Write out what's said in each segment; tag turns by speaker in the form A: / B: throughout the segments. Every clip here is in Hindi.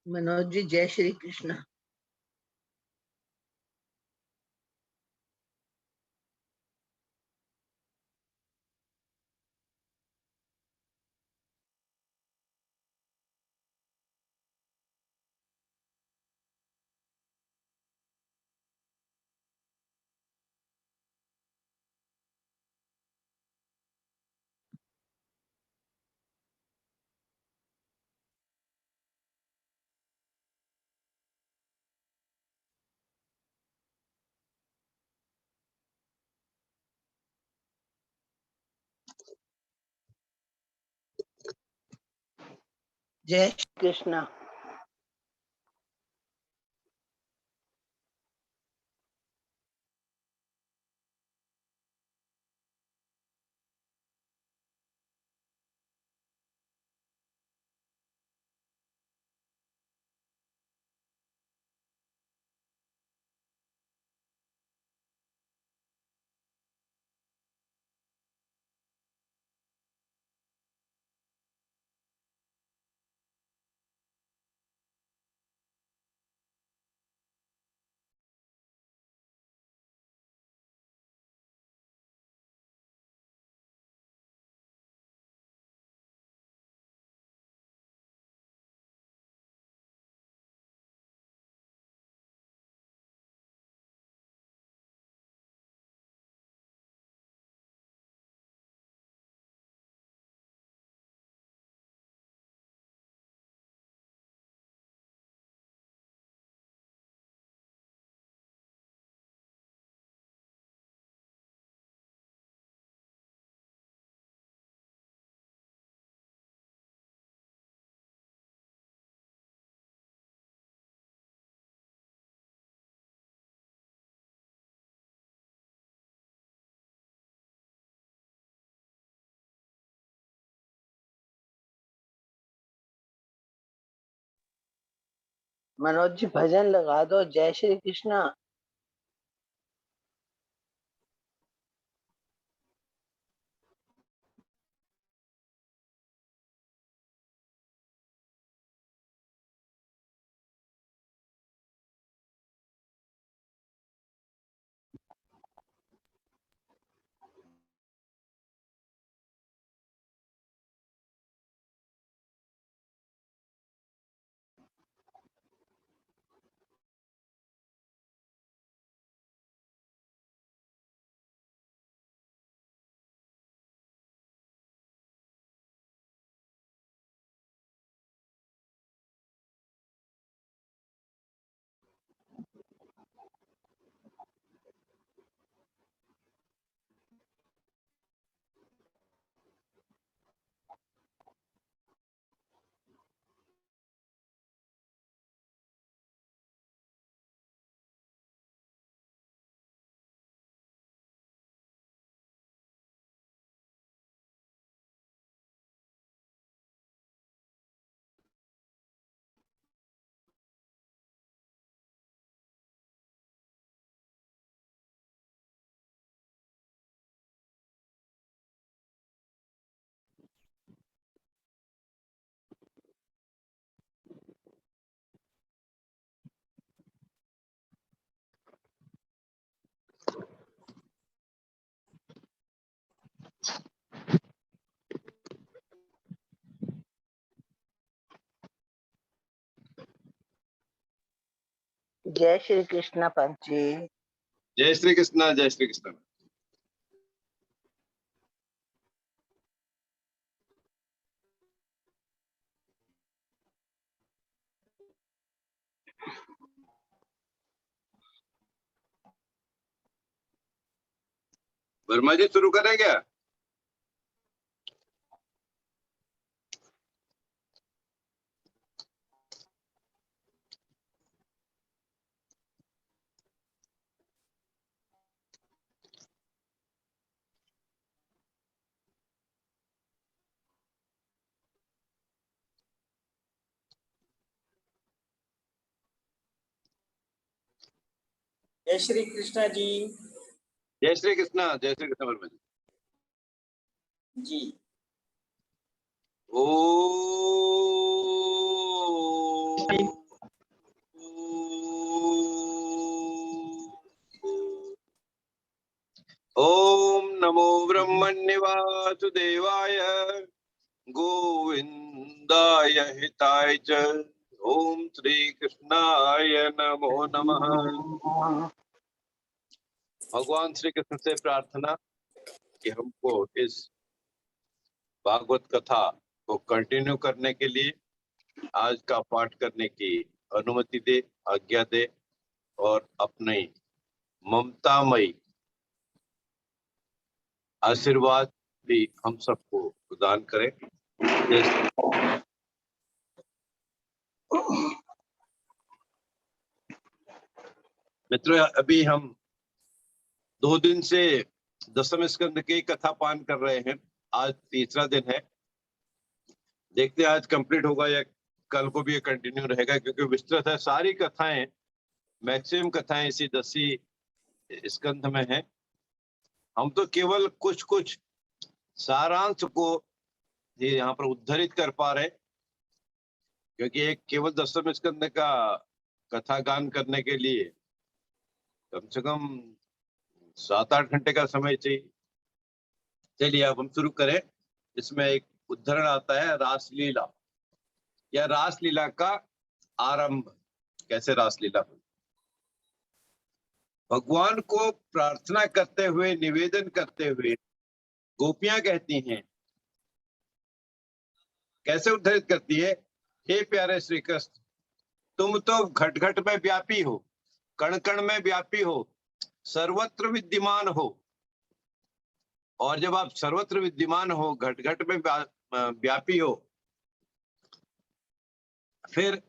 A: मनोज जी, जय श्री कृष्ण। जय श्री कृष्ण। मनोज जी, भजन लगा दो। जय श्री कृष्ण। जय श्री कृष्ण पंत जी।
B: जय श्री कृष्ण, जय श्री कृष्ण। वर्मा जी शुरू करें क्या?
C: जय श्री कृष्णा जी।
B: जय श्री कृष्ण, जय श्री कृष्ण वर्मा
C: जी।
B: ओ ओम नमो ब्रह्मण्य वासुदेवाय गोविंदाय हिताय च। ओम श्री कृष्णाय नमो नमः। भगवान श्री कृष्ण से प्रार्थना कि हमको इस भागवत कथा को कंटिन्यू करने के लिए आज का पाठ करने की अनुमति दे, आज्ञा दे और अपने ममतामयी आशीर्वाद भी हम सबको प्रदान करें। मित्रों, अभी हम 2 दिन से दशम स्कंद की कथा पान कर रहे हैं। आज तीसरा दिन है। देखते हैं आज कंप्लीट होगा या कल को भी ये कंटिन्यू रहेगा, क्योंकि विस्तृत है। सारी कथाएं, मैक्सिमम कथाएं इसी 10वीं स्कंद में है। हम तो केवल कुछ कुछ सारांश को ही यहाँ पर उद्धरित कर पा रहे, क्योंकि एक केवल दशम स्कंद का कथा गान करने के लिए कम से कम 7-8 घंटे का समय चाहिए। चलिए अब हम शुरू करें। इसमें एक उद्धरण आता है रासलीला, या रासलीला का आरंभ। कैसे रासलीला हुई? भगवान को प्रार्थना करते हुए, निवेदन करते हुए गोपियां कहती हैं, कैसे उद्धरित करती है? हे प्यारे श्री कृष्ण, तुम तो घट घट में व्यापी हो, कण कण में व्यापी हो, सर्वत्र विद्यमान हो। और जब आप सर्वत्र विद्यमान हो, घट घट में व्यापी हो, फिर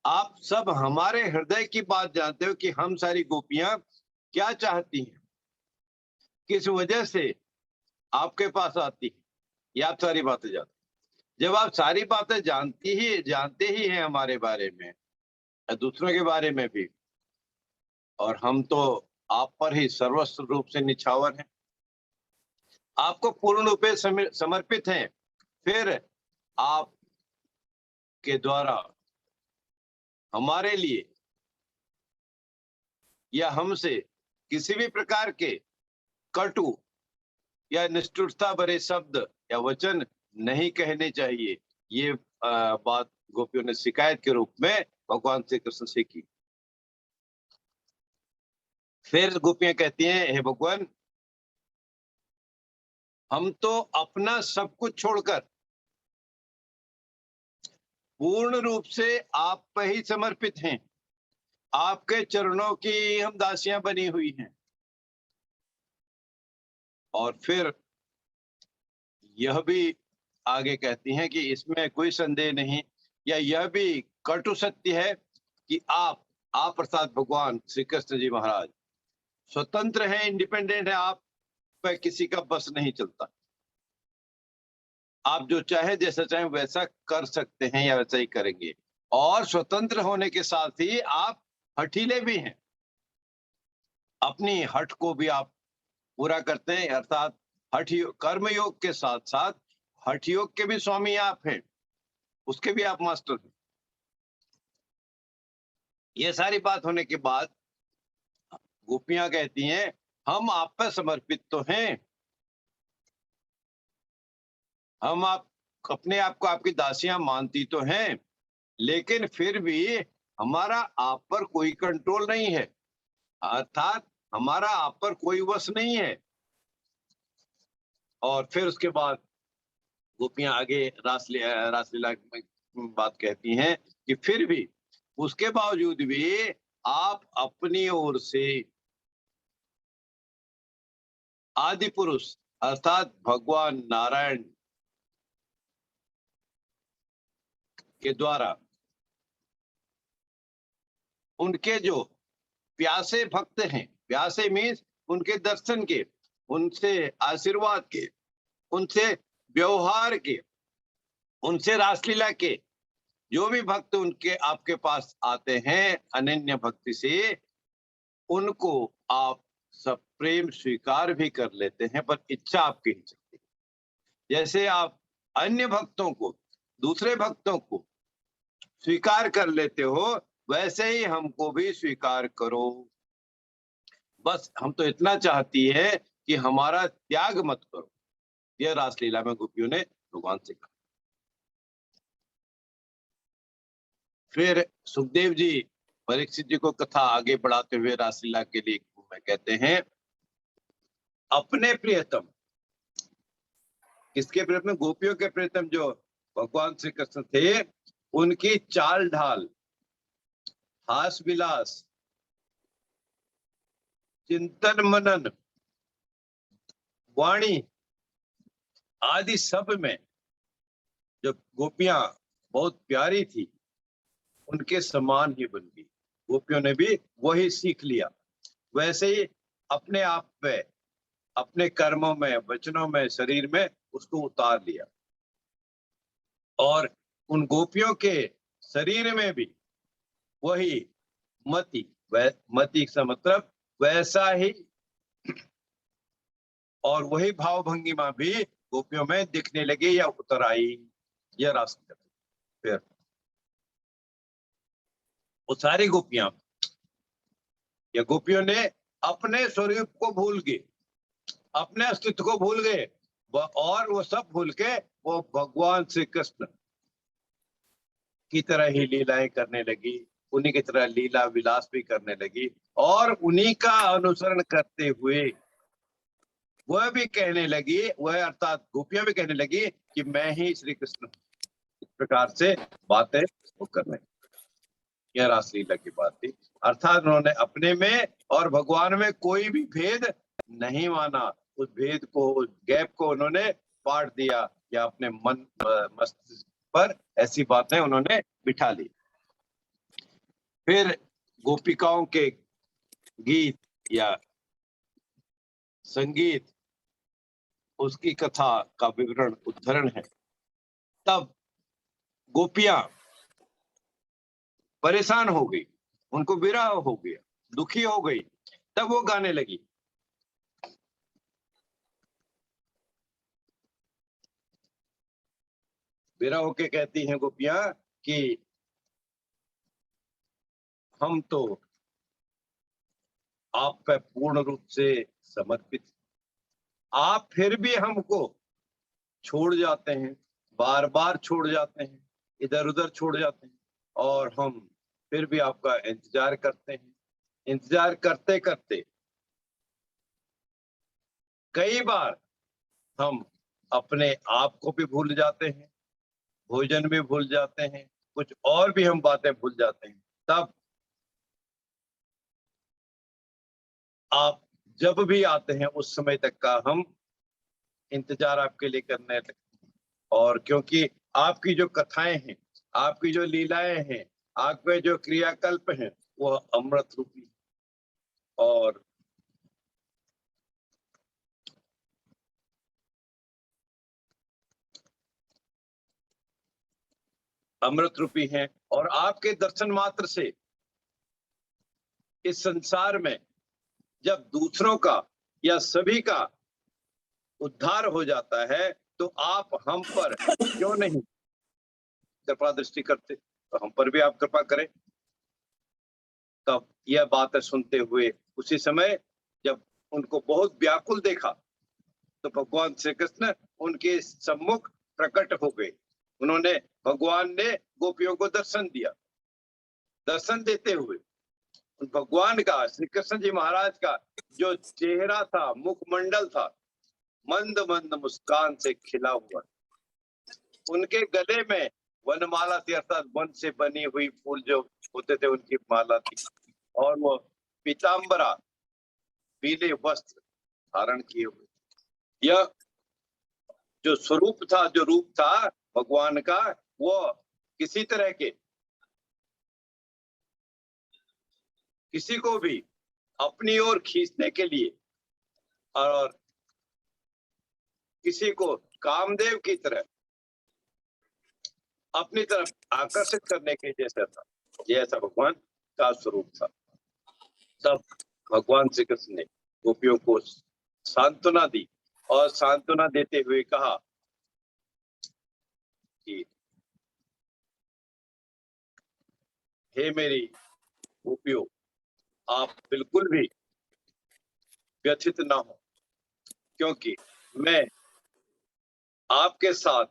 B: आप सब हमारे हृदय की बात जानते हो कि हम सारी गोपियां क्या चाहती हैं, किस वजह से आपके पास आती है। ये आप सारी बातें जानते। जब आप सारी बातें जानते ही हैं हमारे बारे में, दूसरों के बारे में भी, और हम तो आप पर ही सर्वस्व रूप से निछावर हैं, आपको पूर्ण रूप से समर्पित हैं, फिर आप के द्वारा हमारे लिए या हमसे किसी भी प्रकार के कटु या निष्ठुरता भरे शब्द या वचन नहीं कहने चाहिए। ये बात गोपियों ने शिकायत के रूप में भगवान श्री कृष्ण से की। फिर गोपियां कहती हैं, हे भगवान, हम तो अपना सब कुछ छोड़कर पूर्ण रूप से आप पर ही समर्पित हैं। आपके चरणों की हम दासियां बनी हुई हैं। और फिर यह भी आगे कहती हैं कि इसमें कोई संदेह नहीं, या यह भी कटु सत्य है कि आप अर्थात भगवान श्री कृष्ण जी महाराज स्वतंत्र हैं, इंडिपेंडेंट है। आप पर किसी का बस नहीं चलता। आप जो चाहे, जैसा चाहे वैसा कर सकते हैं या वैसा ही करेंगे। और स्वतंत्र होने के साथ ही आप हठीले भी हैं। अपनी हठ को भी आप पूरा करते हैं, अर्थात हठ कर्म योग के साथ साथ हठ योग के भी स्वामी आप हैं, उसके भी आप मास्टर हैं। ये सारी बात होने के बाद गोपियां कहती हैं, हम आप पर समर्पित तो हैं, हम आप अपने आप को आपकी दासियां मानती तो हैं, लेकिन फिर भी हमारा आप पर कोई कंट्रोल नहीं है, अर्थात हमारा आप पर कोई वश नहीं है। और फिर उसके बाद गोपियां आगे रासलीला में बात कहती हैं कि फिर भी, उसके बावजूद भी आप अपनी ओर से आदि पुरुष अर्थात भगवान नारायण के द्वारा उनके जो प्यासे भक्त हैं, प्यासे मीन्स उनके दर्शन के, उनसे आशीर्वाद के, उनसे व्यवहार के, उनसे रासलीला के, जो भी भक्त उनके आपके पास आते हैं अनन्य भक्ति से, उनको आप सब प्रेम स्वीकार भी कर लेते हैं, पर इच्छा आपकी नहीं चलती। जैसे आप अन्य भक्तों को, दूसरे भक्तों को स्वीकार कर लेते हो वैसे ही हमको भी स्वीकार करो। बस हम तो इतना चाहती है कि हमारा त्याग मत करो। यह रासलीला में गोपियों ने भगवान से कहा। फिर सुखदेव जी परीक्षित जी को कथा आगे बढ़ाते हुए रासलीला के लिए में कहते हैं, अपने प्रियतम, किसके प्रियतम? गोपियों के प्रियतम जो भगवान श्री कृष्ण थे, उनकी चाल ढाल, हास विलास, चिंतन मनन, वाणी आदि सब में जो गोपियां बहुत प्यारी थी, उनके समान ही बन गई। गोपियों ने भी वही सीख लिया। वैसे ही अपने आप पे, अपने कर्मों में, वचनों में, शरीर में उसको उतार लिया। और उन गोपियों के शरीर में भी वही मति, मति का मतलब वैसा ही, और वही भाव भंगिमा भी गोपियों में दिखने लगी या उतर आई। यह रास्ता। फिर वो सारी गोपियां या गोपियों ने अपने स्वरूप को भूल गए, अपने अस्तित्व को भूल गए, और वो सब भूल के वो भगवान श्री कृष्ण की तरह ही लीलाएं करने लगी, उन्हीं की तरह लीला विलास भी करने लगी। और उन्हीं का अनुसरण करते हुए वह भी कहने लगी, वह अर्थात गोपियां भी कहने लगी कि मैं ही श्री कृष्ण। इस प्रकार से बातें वो करने, यह रासलीला की बात थी। अर्थात उन्होंने अपने में और भगवान में कोई भी भेद नहीं माना। उस भेद को, उस गैप को उन्होंने पाट दिया, या अपने मन मस्तिष्क पर ऐसी बातें उन्होंने बिठा ली। फिर गोपिकाओं के गीत या संगीत, उसकी कथा का विवरण, उद्धरण है। तब गोपियां परेशान हो गई, उनको विरह हो गया, दुखी हो गई, तब वो गाने लगी। विरह होके कहती हैं गोपियां कि हम तो आप पे पूर्ण रूप से समर्पित, आप फिर भी हमको छोड़ जाते हैं, बार बार छोड़ जाते हैं, इधर उधर छोड़ जाते हैं, और हम फिर भी आपका इंतजार करते हैं। इंतजार करते करते कई बार हम अपने आप को भी भूल जाते हैं, भोजन भी भूल जाते हैं, कुछ और भी हम बातें भूल जाते हैं। तब आप जब भी आते हैं उस समय तक का हम इंतजार आपके लिए करने लगते हैं। और क्योंकि आपकी जो कथाएं हैं, आपकी जो लीलाएं हैं, आपके जो क्रियाकल्प हैं, वह अमृत रूपी और अमृत रूपी हैं। और आपके दर्शन मात्र से इस संसार में जब दूसरों का या सभी का उद्धार हो जाता है, तो आप हम पर क्यों नहीं कृपा दृष्टि करते? तो हम पर भी आप कृपा करें। तब यह बातें सुनते हुए उसी समय जब उनको बहुत व्याकुल देखा, तो भगवान श्री कृष्ण उनके सम्मुख प्रकट हो गए। उन्होंने, भगवान ने गोपियों को दर्शन दिया। दर्शन देते हुए भगवान का, श्री कृष्ण जी महाराज का जो चेहरा था, मुखमंडल था, मंद मंद मुस्कान से खिला हुआ। उनके गले में वनमाला थी, अर्थात वन से बनी हुई फूल जो होते थे उनकी माला थी। और वो पीतांबरा, पीले वस्त्र धारण किए हुए। यह जो स्वरूप था, जो रूप था भगवान का, वो किसी तरह के, किसी को भी अपनी ओर खींचने के लिए और किसी को कामदेव की तरह अपनी तरफ आकर्षित करने के जैसा था। ये ऐसा भगवान का स्वरूप था। तब भगवान श्री कृष्ण ने गोपियों को सांत्वना दी, और सांत्वना देते हुए कहा कि हे मेरी गोपियों, आप बिल्कुल भी व्यथित ना हो, क्योंकि मैं आपके साथ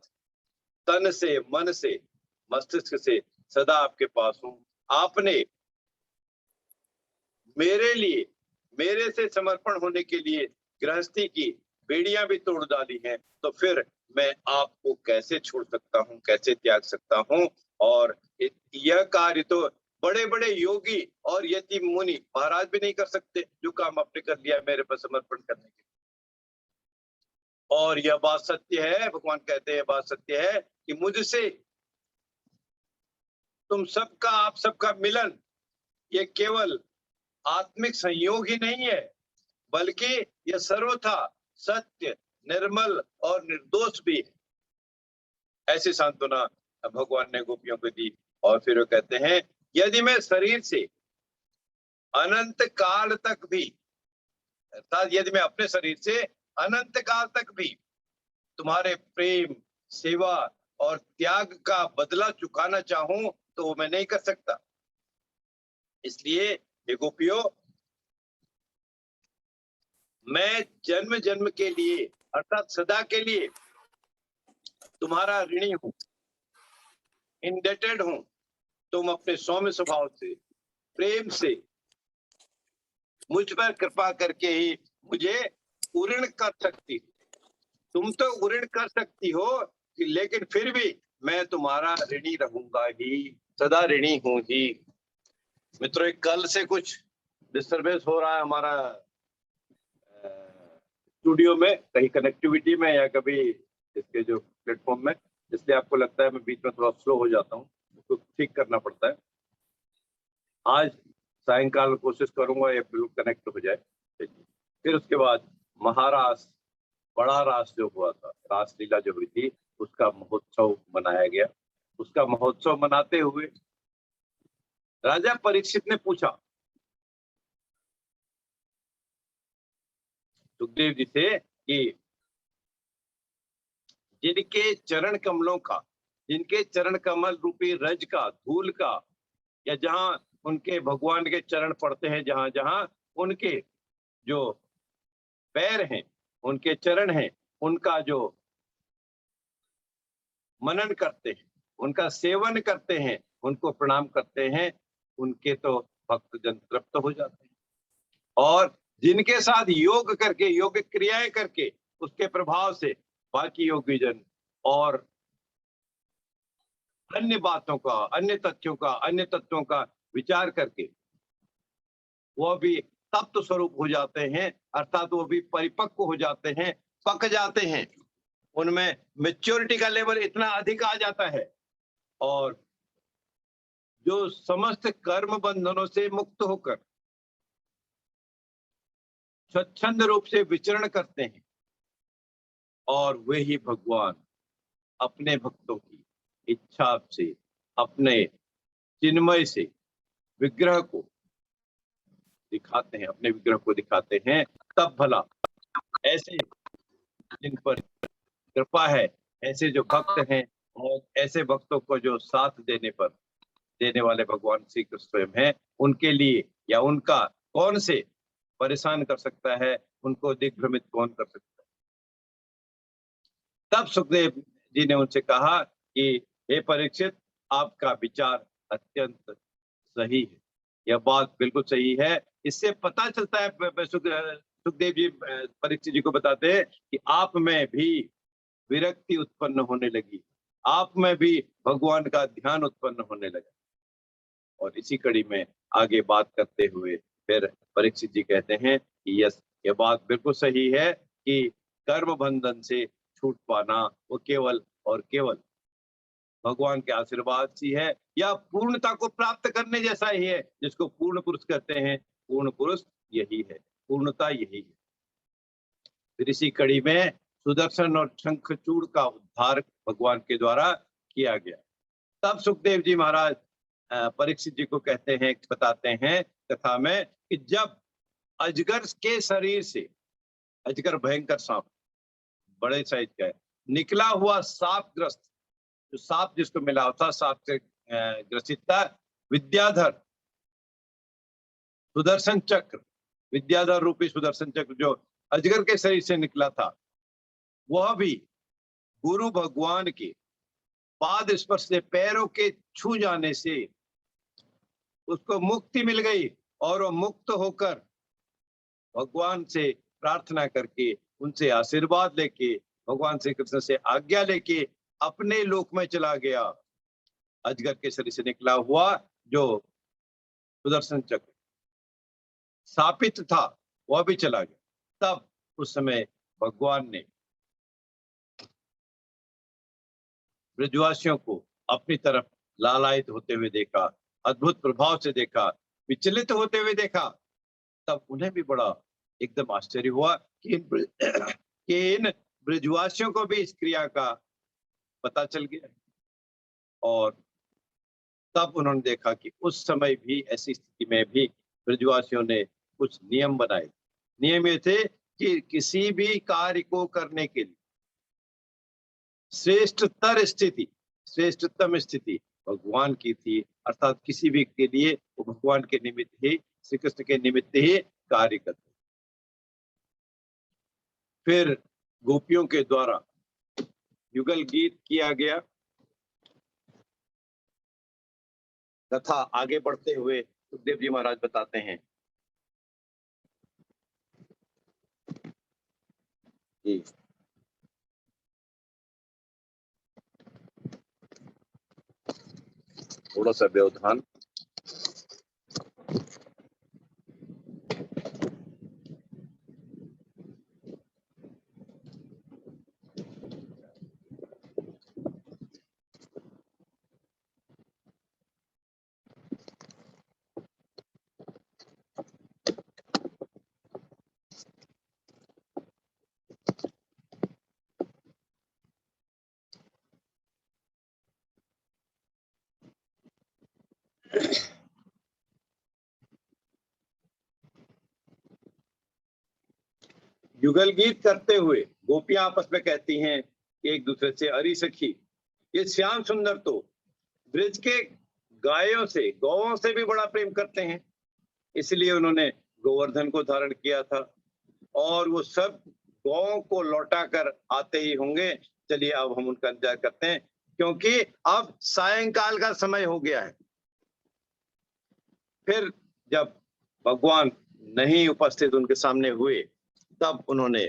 B: तन से, मन से, मस्तिष्क से सदा आपके पास हूं। आपने मेरे लिए, मेरे से समर्पण होने के लिए गृहस्थी की बेड़ियां भी तोड़ डाली हैं, तो फिर मैं आपको कैसे छोड़ सकता हूं, कैसे त्याग सकता हूं? और यह कार्य तो बड़े बड़े योगी और यति मुनि महाराज भी नहीं कर सकते, जो काम आपने कर लिया मेरे पर समर्पण करने के। और यह बात सत्य है, भगवान कहते हैं बात सत्य है कि मुझसे तुम सबका, आप सबका मिलन ये केवल आत्मिक संयोग ही नहीं है, बल्कि यह सर्वथा सत्य, निर्मल और निर्दोष भी है। ऐसी सांत्वना भगवान ने गोपियों को दी। और फिर वो कहते हैं, यदि मैं शरीर से अनंत काल तक भी, अर्थात यदि मैं अपने शरीर से अनंत काल तक भी तुम्हारे प्रेम, सेवा और त्याग का बदला चुकाना चाहूं, तो वो मैं नहीं कर सकता। इसलिए हे गोपियों, मैं जन्म जन्म के लिए, अर्थात सदा के लिए तुम्हारा ऋणी हूं, इंडेटेड हूं। तुम अपने सौम्य स्वभाव से, प्रेम से मुझ पर कृपा करके ही मुझे उऋण कर सकती हो। तुम तो उऋण कर सकती हो, लेकिन फिर भी मैं तुम्हारा ऋणी रहूंगा ही, सदा ऋणी हूं ही। मित्रों, कल से कुछ डिस्टरबेंस हो रहा है हमारा स्टूडियो में, कहीं कनेक्टिविटी में या कभी इसके जो प्लेटफॉर्म में, इसलिए आपको लगता है मैं बीच में थोड़ा स्लो हो जाता हूँ, उसको ठीक करना पड़ता है। आज सायंकाल कोशिश करूंगा ये बिल्कुल कनेक्ट हो जाए। फिर उसके बाद महारास, बड़ा रास जो हुआ था, रासलीला जो हुई थी, उसका महोत्सव मनाया गया। उसका महोत्सव मनाते हुए राजा परीक्षित ने पूछा सुखदेव जी से कि जिनके चरण कमलों का, जिनके चरण कमल रूपी रज का, धूल का, या जहां उनके भगवान के चरण पड़ते हैं, जहां जहां उनके जो पैर हैं, उनके चरण हैं, उनका जो मनन करते हैं, उनका सेवन करते हैं, उनको प्रणाम करते हैं, उनके तो भक्त जन तृप्त हो जाते हैं। और जिनके साथ योग करके, योग क्रियाएं करके, उसके प्रभाव से बाकी योगी जन और अन्य बातों का, अन्य तथ्यों का, अन्य तत्वों का विचार करके वो भी तप्त स्वरूप हो जाते हैं, अर्थात वो भी परिपक्व हो जाते हैं, पक जाते हैं। उनमें मैच्योरिटी का लेवल इतना अधिक आ जाता है, और जो समस्त कर्म बंधनों से मुक्त होकर स्वच्छंद रूप से विचरण करते हैं, और वे ही भगवान अपने भक्तों की इच्छा से, अपने चिन्मय से विग्रह को दिखाते हैं, अपने विग्रह को दिखाते हैं। तब भला ऐसे जिन पर कृपा है, ऐसे जो भक्त हैं, और ऐसे भक्तों को जो साथ देने वाले भगवान श्री कृष्ण स्वयं हैं, उनके लिए या उनका कौन से परेशान कर सकता है, उनको दिग्भ्रमित कौन कर सकता है। तब सुखदेव जी ने उनसे कहा कि हे परीक्षित, आपका विचार अत्यंत सही है, यह बात बिल्कुल सही है। इससे पता चलता है, सुखदेव जी परीक्षित जी को बताते हैं कि आप में भी विरक्ति उत्पन्न होने लगी, आप में भी भगवान का ध्यान उत्पन्न होने लगा। और इसी कड़ी में आगे बात करते हुए फिर परीक्षित जी कहते हैं कि यस, ये बात बिल्कुल सही है कि कर्म बंधन से छूट पाना वो केवल और केवल भगवान के आशीर्वाद से है, या पूर्णता को प्राप्त करने जैसा ही है, जिसको पूर्ण पुरुष कहते हैं। पूर्ण पुरुष यही है, पूर्णता यही है। फिर इसी कड़ी में सुदर्शन और शंखचूड़ का उद्धार भगवान के द्वारा किया गया। तब सुखदेव जी महाराज परीक्षित जी को कहते हैं, बताते हैं कथा में कि जब अजगर के शरीर से, अजगर भयंकर सांप, बड़े साइज का है, निकला हुआ सांप ग्रस्त, जो सांप जिसको मिला था, सांप से ग्रसित था, विद्याधर सुदर्शन चक्र, विद्याधर रूपी सुदर्शन चक्र जो अजगर के शरीर से निकला था, वह भी गुरु भगवान के पाद स्पर्श से, पैरों के छू जाने से उसको मुक्ति मिल गई और वो मुक्त होकर भगवान से प्रार्थना करके, उनसे आशीर्वाद लेके, भगवान श्री कृष्ण से आज्ञा लेके अपने लोक में चला गया। अजगर के शरीर से निकला हुआ जो सुदर्शन चक्र स्थापित था वह भी चला गया। तब उस समय भगवान ने ब्रजवासियों को अपनी तरफ लालायित होते हुए देखा, अद्भुत प्रभाव से देखा, विचलित होते हुए देखा। तब उन्हें भी बड़ा एकदम आश्चर्य हुआ कि इन ब्रजवासियों को भी इस क्रिया का पता चल गया। और तब उन्होंने देखा कि उस समय भी ऐसी स्थिति में भी ब्रजवासियों ने कुछ नियम बनाए। नियम ये थे कि किसी भी कार्य को करने के लिए श्रेष्ठतम स्थिति भगवान की थी, अर्थात किसी भी के लिए वो भगवान के निमित्त ही, श्री कृष्ण के निमित्त ही कार्य करते। फिर गोपियों के द्वारा युगल गीत किया गया। कथा आगे बढ़ते हुए सुखदेव जी महाराज बताते हैं कि थोड़ा सा व्यवधान। युगल गीत करते हुए गोपियां आपस में कहती हैं कि एक दूसरे से, अरे सखी, ये श्याम सुंदर तो ब्रज के गौओं से भी बड़ा प्रेम करते हैं। इसलिए उन्होंने गोवर्धन को धारण किया था और वो सब गौओं को लौटा कर आते ही होंगे। चलिए अब हम उनका इंतजार करते हैं, क्योंकि अब सायंकाल का समय हो गया है। फिर जब भगवान नहीं उपस्थित उनके सामने हुए, तब उन्होंने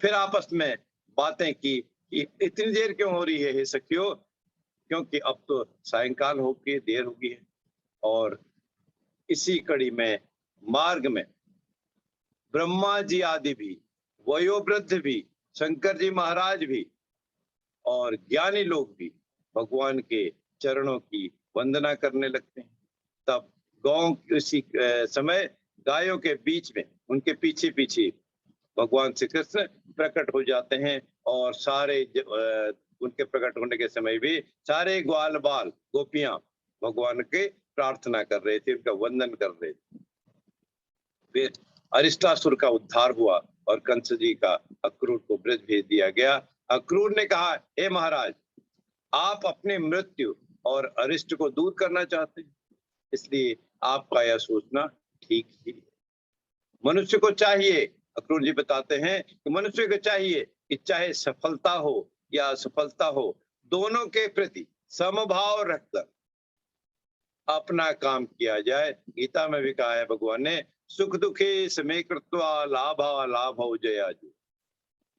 B: फिर आपस में बातें की कि इतनी देर क्यों हो रही है हे सखियों, क्योंकि अब तो सायंकाल हो गई, देर हो गई है। और इसी कड़ी में मार्ग में ब्रह्मा जी आदि भी, वयोवृद्ध भी, शंकर जी महाराज भी और ज्ञानी लोग भी भगवान के चरणों की वंदना करने लगते हैं। तब गौ इसी समय गायों के बीच में उनके पीछे पीछे भगवान श्री कृष्ण प्रकट हो जाते हैं और सारे उनके प्रकट होने के समय भी सारे ग्वाल बाल गोपियां भगवान के प्रार्थना कर रहे थे, उनका वंदन कर रहे थे। फिर अरिष्टासुर का उद्धार हुआ और कंस जी का अक्रूर को ब्रज भेज दिया गया। अक्रूर ने कहा, हे महाराज, आप अपने मृत्यु और अरिष्ट को दूर करना चाहते हैं, इसलिए आपका यह सोचना ठीक ही है। मनुष्य को चाहिए, अक्रूर जी बताते हैं कि मनुष्य को चाहिए कि चाहे सफलता हो या असफलता हो, दोनों के प्रति समभाव रखकर अपना काम किया जाए। गीता में भी कहा है भगवान ने, सुख दुखे समय कृत्वा लाभा लाभो जयाजु।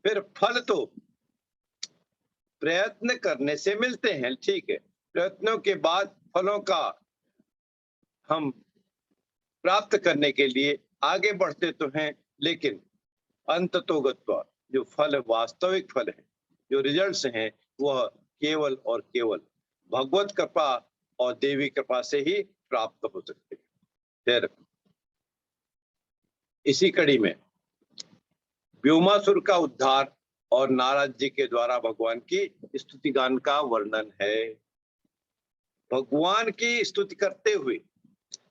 B: फिर फल तो प्रयत्न करने से मिलते हैं, ठीक है, प्रयत्नों के बाद फलों का हम प्राप्त करने के लिए आगे बढ़ते तो हैं, लेकिन अंततोगत्वा जो फल, वास्तविक फल है, जो रिजल्ट्स हैं, वह केवल और केवल भगवत कृपा और देवी कृपा से ही प्राप्त हो सकते हैं। फिर इसी कड़ी में व्योमासुर का उद्धार और नारद जी के द्वारा भगवान की स्तुति गान का वर्णन है। भगवान की स्तुति करते हुए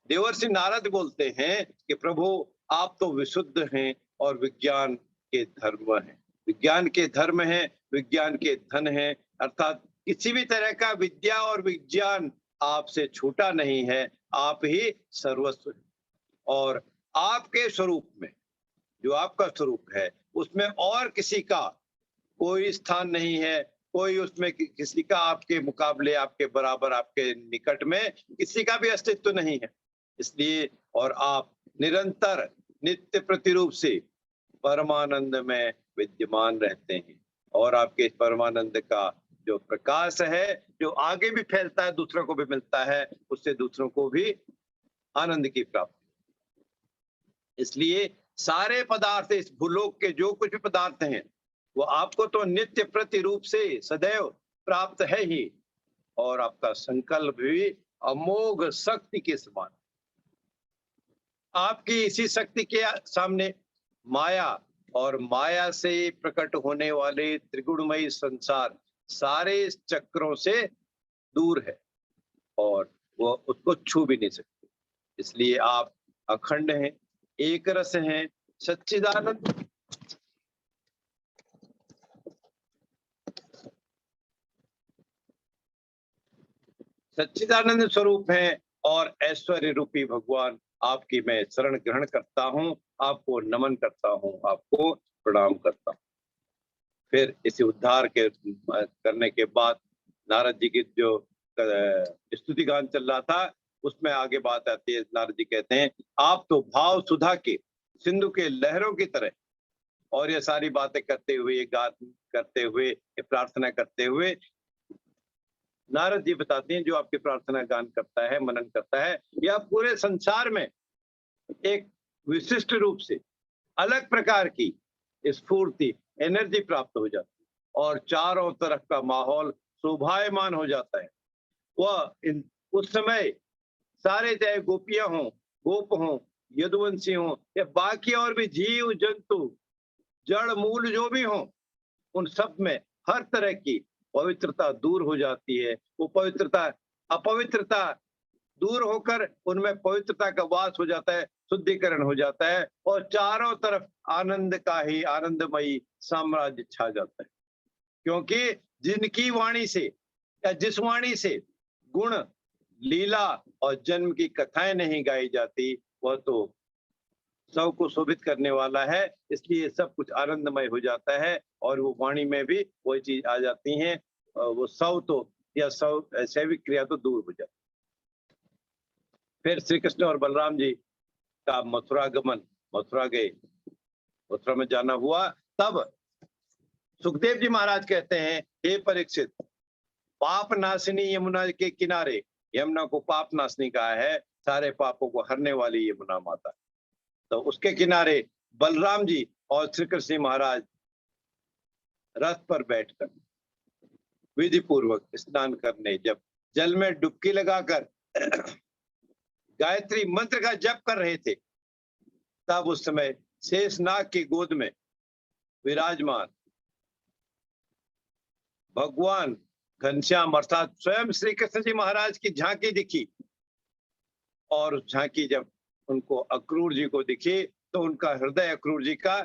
B: देवर्षि नारद बोलते हैं कि प्रभु, आप तो विशुद्ध हैं और विज्ञान के धर्म हैं, विज्ञान के धर्म हैं, विज्ञान के धन हैं, अर्थात किसी भी तरह का विद्या और विज्ञान आपसे छूटा नहीं है, आप ही सर्वस्व हैं। और आपके स्वरूप में, जो आपका स्वरूप है, उसमें और किसी का कोई स्थान नहीं है, कोई उसमें किसी का आपके मुकाबले, आपके बराबर, आपके निकट में किसी का भी अस्तित्व नहीं है। इसलिए और आप निरंतर नित्य प्रतिरूप से परमानंद में विद्यमान रहते हैं, और आपके इस परमानंद का जो प्रकाश है, जो आगे भी फैलता है, दूसरों को भी मिलता है, उससे दूसरों को भी आनंद की प्राप्ति। इसलिए सारे पदार्थ, इस भूलोक के जो कुछ भी पदार्थ हैं, वो आपको तो नित्य प्रतिरूप से सदैव प्राप्त है ही, और आपका संकल्प भी अमोघ शक्ति के समान। आपकी इसी शक्ति के सामने माया और माया से प्रकट होने वाले त्रिगुणमयी संसार सारे इस चक्रों से दूर है, और वो उसको छू भी नहीं सकते। इसलिए आप अखंड हैं, एक रस हैं, सच्चिदानंद सच्चिदानंद स्वरूप हैं, और ऐश्वर्य रूपी भगवान आपकी मैं शरण ग्रहण करता हूँ, आपको नमन करता हूँ, आपको प्रणाम करता हूँ। फिर इसे उद्धार के करने के बाद नारद जी की जो स्तुति गान चल रहा था, उसमें आगे बात आती है। नारद जी कहते हैं, आप तो भाव सुधा के सिंधु के लहरों की तरह, और ये सारी बातें करते हुए, ये गान करते हुए, ये प्रार्थना करते हुए नारद जी बताते हैं, जो आपकी प्रार्थना गान करता है, मनन करता है, यह पूरे संसार में एक विशिष्ट रूप से अलग प्रकार की स्फूर्ति, एनर्जी प्राप्त हो जाती है, और चारों तरफ का माहौल शोभायमान हो जाता है। वह उस समय सारे, चाहे गोपियां हों, गोप हों, यदुवंशी हों, या बाकी और भी जीव जंतु, जड़ मूल जो भी हों, उन सब में हर तरह की पवित्रता दूर हो जाती है। वो पवित्रता, अपवित्रता दूर होकर उनमें पवित्रता का वास हो जाता है, शुद्धिकरण हो जाता है, और चारों तरफ आनंद का ही आनंदमयी साम्राज्य छा जाता है। क्योंकि जिनकी वाणी से, या जिस वाणी से गुण, लीला और जन्म की कथाएं नहीं गाई जाती, वह तो सबको शोभित करने वाला है। इसलिए सब कुछ आनंदमय हो जाता है, और वो वाणी में भी वही चीज आ जाती है। वो सौ तो, या सौ सैविक क्रिया तो दूर हो जाती। फिर श्री कृष्ण और बलराम जी का मथुरा गमन, मथुरा गए, मथुरा में जाना हुआ। तब सुखदेव जी महाराज कहते हैं, हे परीक्षित, पाप नाशिनी यमुना के किनारे, यमुना को पाप नाशिनी कहा है, सारे पापों को हरने वाली यमुना माता, तो उसके किनारे बलराम जी और श्री कृष्ण महाराज रथ पर बैठकर विधि पूर्वक स्नान करने, जब जल में डुबकी लगाकर गायत्री मंत्र का जप कर रहे थे, तब उस समय शेषनाग की गोद में विराजमान भगवान घनश्याम अर्थात स्वयं श्री कृष्ण जी महाराज की झांकी दिखी। और उस झांकी जब उनको अक्रूर जी को दिखी, तो उनका हृदय अक्रूर जी का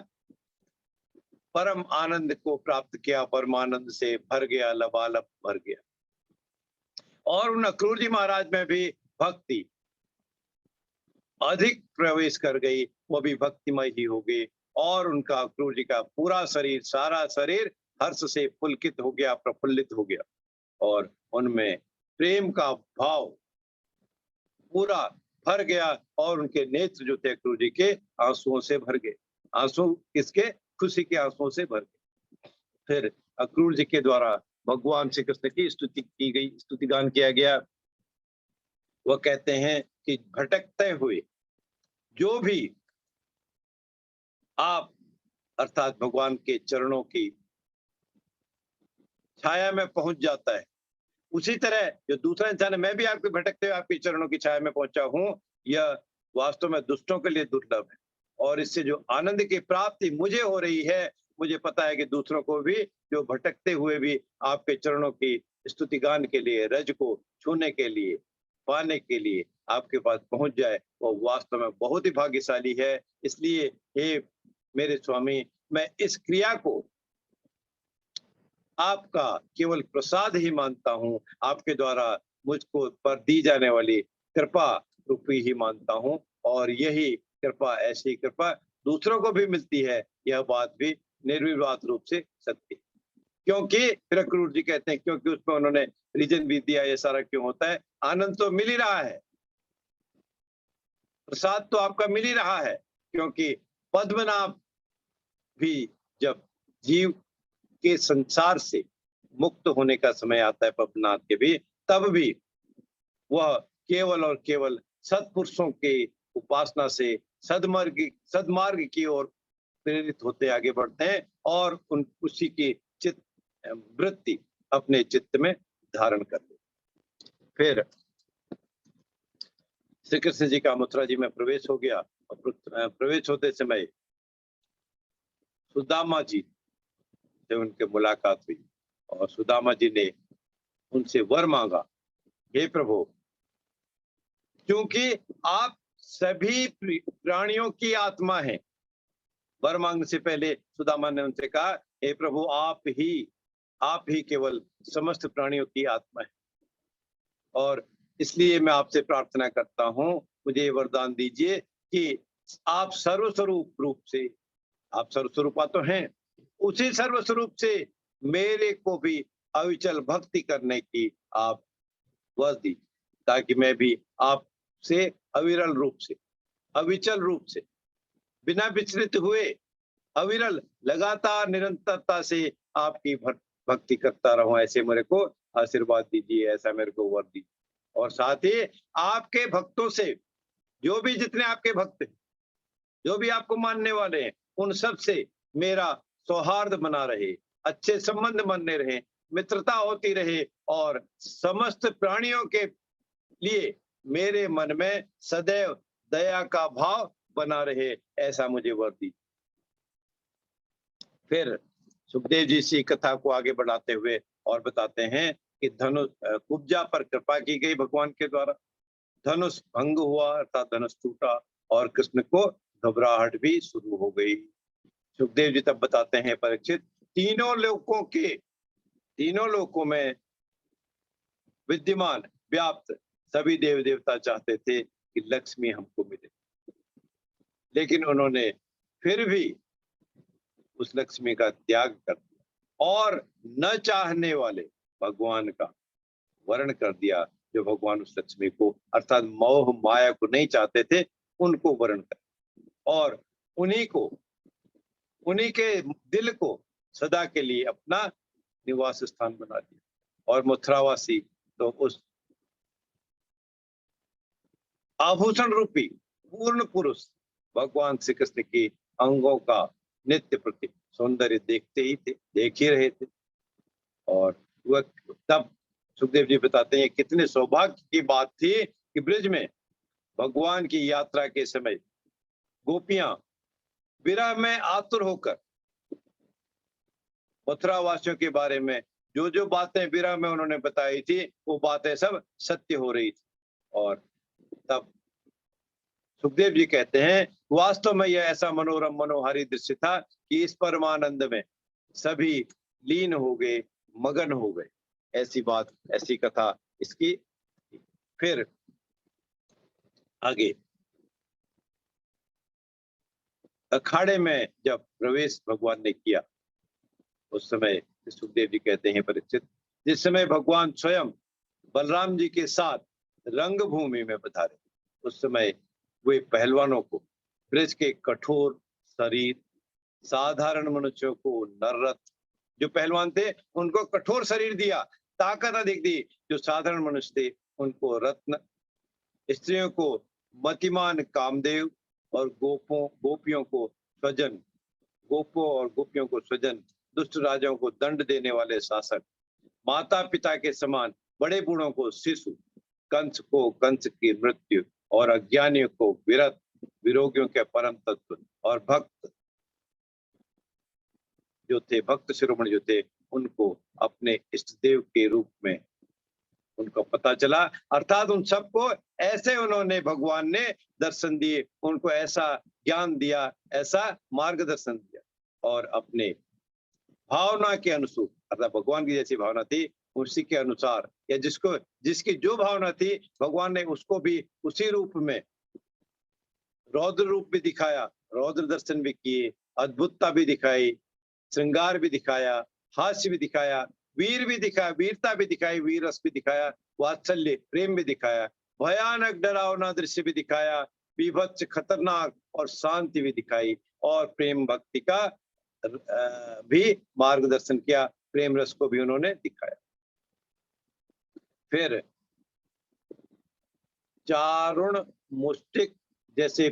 B: परम आनंद को प्राप्त किया, परमानंद से भर गया, लबालब भर गया। और उन अक्रूर जी महाराज में भी भक्ति अधिक प्रवेश कर गई, वो भी भक्तिमय ही हो गई, और उनका अक्रूर जी का पूरा शरीर, सारा शरीर हर्ष से पुलकित हो गया, प्रफुल्लित हो गया, और उनमें प्रेम का भाव पूरा भर गया, और उनके नेत्र जो थे अक्रूर जी के, आंसुओं से भर गए। आंसू किसके? खुशी के आंसुओं से भर गए। फिर अक्रूर जी के द्वारा भगवान श्री कृष्ण की स्तुति की गई, स्तुति गान किया गया। वह कहते हैं कि भटकते हुए जो भी आप अर्थात भगवान के चरणों की छाया में पहुंच जाता है, उसी तरह जो दूसरा इंसान है, मैं भी आपके भटकते हुए आपके चरणों की छाया में पहुंचा हूं, यह वास्तव में दुष्टों के लिए दुर्लभ है। और इससे जो आनंद की प्राप्ति मुझे हो रही है, मुझे पता है कि दूसरों को भी, जो भटकते हुए भी आपके चरणों की स्तुति गान के लिए, रज को छूने के लिए, पाने के लिए आपके पास पहुंच जाए, वो वास्तव में बहुत ही भाग्यशाली है। इसलिए हे मेरे स्वामी, मैं इस क्रिया को आपका केवल प्रसाद ही मानता हूं, आपके द्वारा मुझको पर दी जाने वाली कृपा रूपी ही मानता हूँ, और यही कृपा, ऐसी कृपा दूसरों को भी मिलती है, यह बात भी निर्विवाद रूप से सत्य। क्योंकि फिर अक्रूर जी कहते हैं, क्योंकि उसमें उन्होंने रीजन भी दिया ये सारा क्यों होता है। आनंद तो मिल ही रहा है, प्रसाद तो आपका मिल ही रहा है, क्योंकि पद्मनाभ भी जब जीव के संसार से मुक्त होने का समय आता है, पद्मनाभ के भी, तब भी वह केवल और केवल सत्पुरुषों के उपासना से सदमार्ग की ओर प्रेरित होते आगे बढ़ते हैं, और उन उसी की चित्त वृत्ति अपने चित्त में धारण करते। फिर श्री कृष्ण जी का मथुरा जी में प्रवेश हो गया, और प्रवेश होते समय सुदामा जी से उनके मुलाकात हुई, और सुदामा जी ने उनसे वर मांगा, हे प्रभु, क्योंकि आप सभी प्राणियों की आत्मा हैं। वर मांगने से पहले सुदामा ने उनसे कहा, हे प्रभु, आप ही केवल समस्त प्राणियों की आत्मा है, और इसलिए मैं आपसे प्रार्थना करता हूं, मुझे वरदान दीजिए कि आप सर्वस्वरूप रूप से, आप सर्वस्वरूपा तो हैं, उसी सर्वस्वरूप से मेरे को भी अविचल भक्ति करने की आप वर दी, ताकि मैं भी आपसे अविरल रूप से, अविचल रूप से, बिना विचलित हुए, अविरल लगातार निरंतरता से आपकी भक्ति करता रहूं। ऐसे मेरे को आशीर्वाद दीजिए, ऐसा मेरे को वर दीजिए। और साथ ही आपके भक्तों से, जो भी जितने आपके भक्त हैं, जो भी आपको मानने वाले हैं, उन सब से मेरा सौहार्द बना रहे, अच्छे संबंध बने रहे, मित्रता होती रहे, और समस्त प्राणियों के लिए मेरे मन में सदैव दया का भाव बना रहे, ऐसा मुझे वर दी। फिर सुखदेव जी इसी कथा को आगे बढ़ाते हुए और बताते हैं कि धनुष कुब्जा पर कृपा की गई भगवान के द्वारा, धनुष भंग हुआ, अर्थात धनुष टूटा, और कृष्ण को घबराहट भी शुरू हो गई। सुखदेव जी तब बताते हैं, परीक्षित, तीनों लोकों में विद्यमान व्याप्त सभी देव देवता चाहते थे कि लक्ष्मी हमको मिले, लेकिन उन्होंने फिर भी उस लक्ष्मी का त्याग कर दिया, और न चाहने वाले भगवान का वर्ण कर दिया। जो भगवान उस लक्ष्मी को, अर्थात मोह माया को नहीं चाहते थे, उनको वर्ण कर, और उन्हीं के दिल को सदा के लिए अपना निवास स्थान बना दिया। और मथुरावासी तो उस आभूषण रूपी पूर्ण पुरुष भगवान श्री कृष्ण की अंगों का नित्य प्रति सौंदर्य देखते ही थे, देख ही रहे थे। और वह तब सुखदेव जी बताते हैं, कितने सौभाग्य की बात थी कि ब्रिज में भगवान की यात्रा के समय गोपियां विरह में आतुर होकर मथुरा वासियों के बारे में जो जो बातें विरह में उन्होंने बताई थी, वो बातें सब सत्य हो रही थी। और तब सुखदेव जी कहते हैं, वास्तव में यह ऐसा मनोरम मनोहारी दृश्य था कि इस परमानंद में सभी लीन हो गए, मगन हो गए। ऐसी बात, ऐसी कथा इसकी। फिर आगे अखाड़े में जब प्रवेश भगवान ने किया, उस समय सुखदेव जी कहते हैं, परीक्षित, जिस समय भगवान स्वयं बलराम जी के साथ रंगभूमि में पधारे, उस समय वे पहलवानों को ब्रज के कठोर शरीर, साधारण मनुष्यों को नररथ, जो पहलवान थे उनको कठोर शरीर दिया, ताकत अधिक दी, जो साधारण मनुष्य थे उनको रत्न, स्त्रियों को मतिमान कामदेव, और गोपियों को स्वजन, गोपों और गोपियों को स्वजन, दुष्ट राजाओं को दंड देने वाले शासक, माता पिता के समान बड़े बूढ़ों को शिशु, कंस को कंस की मृत्यु, और अज्ञानियों को विरत, विरोगियों के परम तत्व, और भक्त जो थे, भक्त शिरोमणि जो थे, उनको अपने इष्ट देव के रूप में उनको पता चला। अर्थात उन सबको ऐसे उन्होंने, भगवान ने दर्शन दिए, उनको ऐसा ज्ञान दिया, ऐसा मार्गदर्शन दिया, और अपने भावना के अनुसार, अर्थात भगवान की जैसी भावना थी उसी के अनुसार या जिसकी जो भावना थी, भगवान ने उसको भी उसी रूप में, रौद्र रूप भी दिखाया, रौद्र दर्शन भी किए, अद्भुतता भी दिखाई, श्रृंगार भी दिखाया, हास्य भी दिखाया, वीर भी दिखाया, वीरता भी दिखाई, वीर रस भी दिखाया, वात्सल्य प्रेम भी दिखाया, भयानक डरावना दृश्य भी दिखाया, बीभत्स खतरनाक और शांति भी दिखाई, और प्रेम भक्ति का भी मार्गदर्शन किया, प्रेम रस को भी उन्होंने दिखाया। फिर चारुण मुष्टिक जैसे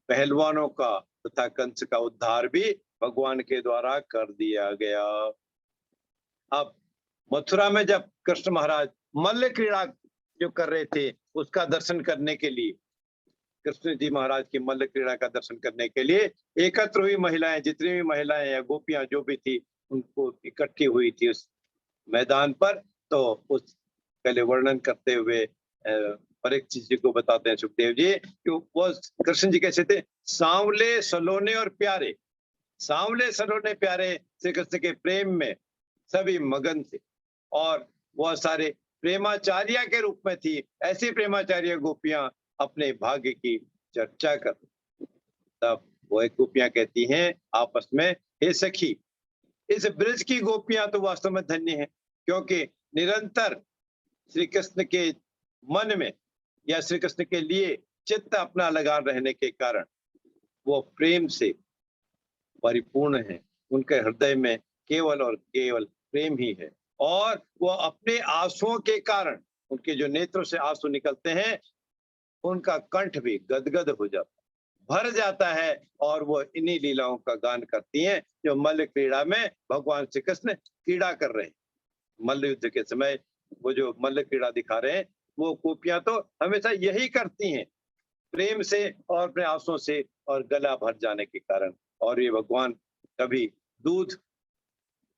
B: पहलवानों का तथा कंस का उद्धार भी भगवान के द्वारा कर दिया गया। अब मथुरा में जब कृष्ण महाराज मल्ल क्रीड़ा जो कर रहे थे, उसका दर्शन करने के लिए, कृष्ण जी महाराज की मल्ल क्रीड़ा का दर्शन करने के लिए एकत्र हुई महिलाएं, जितनी भी महिलाएं या गोपियां जो भी थी, उनको इकट्ठी हुई थी उस मैदान पर। तो उस पहले वर्णन करते हुए परीक्षित जी को बताते हैं सुखदेव जी कि वो कृष्ण जी कैसे थे, सांवले सलोने और प्यारे, सांवले सलोने प्यारे श्री कृष्ण के प्रेम में सभी मगन थे, और वह सारे प्रेमाचार्य के रूप में थी। ऐसी प्रेमाचार्य गोपियां अपने भाग्य की चर्चा कर, तब वो एक गोपियां कहती हैं आपस में, हे सखी, इस ब्रज की गोपियां तो वास्तव में धन्य हैं, क्योंकि निरंतर श्री कृष्ण के मन में या श्री कृष्ण के लिए चित्त अपना लगा रहने के कारण वो प्रेम से परिपूर्ण है। उनके हृदय में केवल और केवल प्रेम ही है, और वो अपने आंसुओं के कारण, उनके जो नेत्रों से आंसू निकलते हैं, उनका कंठ भी गदगद हो जाता, भर जाता है, और वो इन्हीं लीलाओं का गान करती हैं जो मल्ल क्रीड़ा में भगवान श्री कृष्ण क्रीड़ा कर रहे हैं। मल्ल युद्ध के समय वो जो मल्ल क्रीड़ा दिखा रहे हैं, वो गोपियां तो हमेशा यही करती हैं, प्रेम से और अपने आंसुओं से और गला भर जाने के कारण। और ये भगवान कभी दूध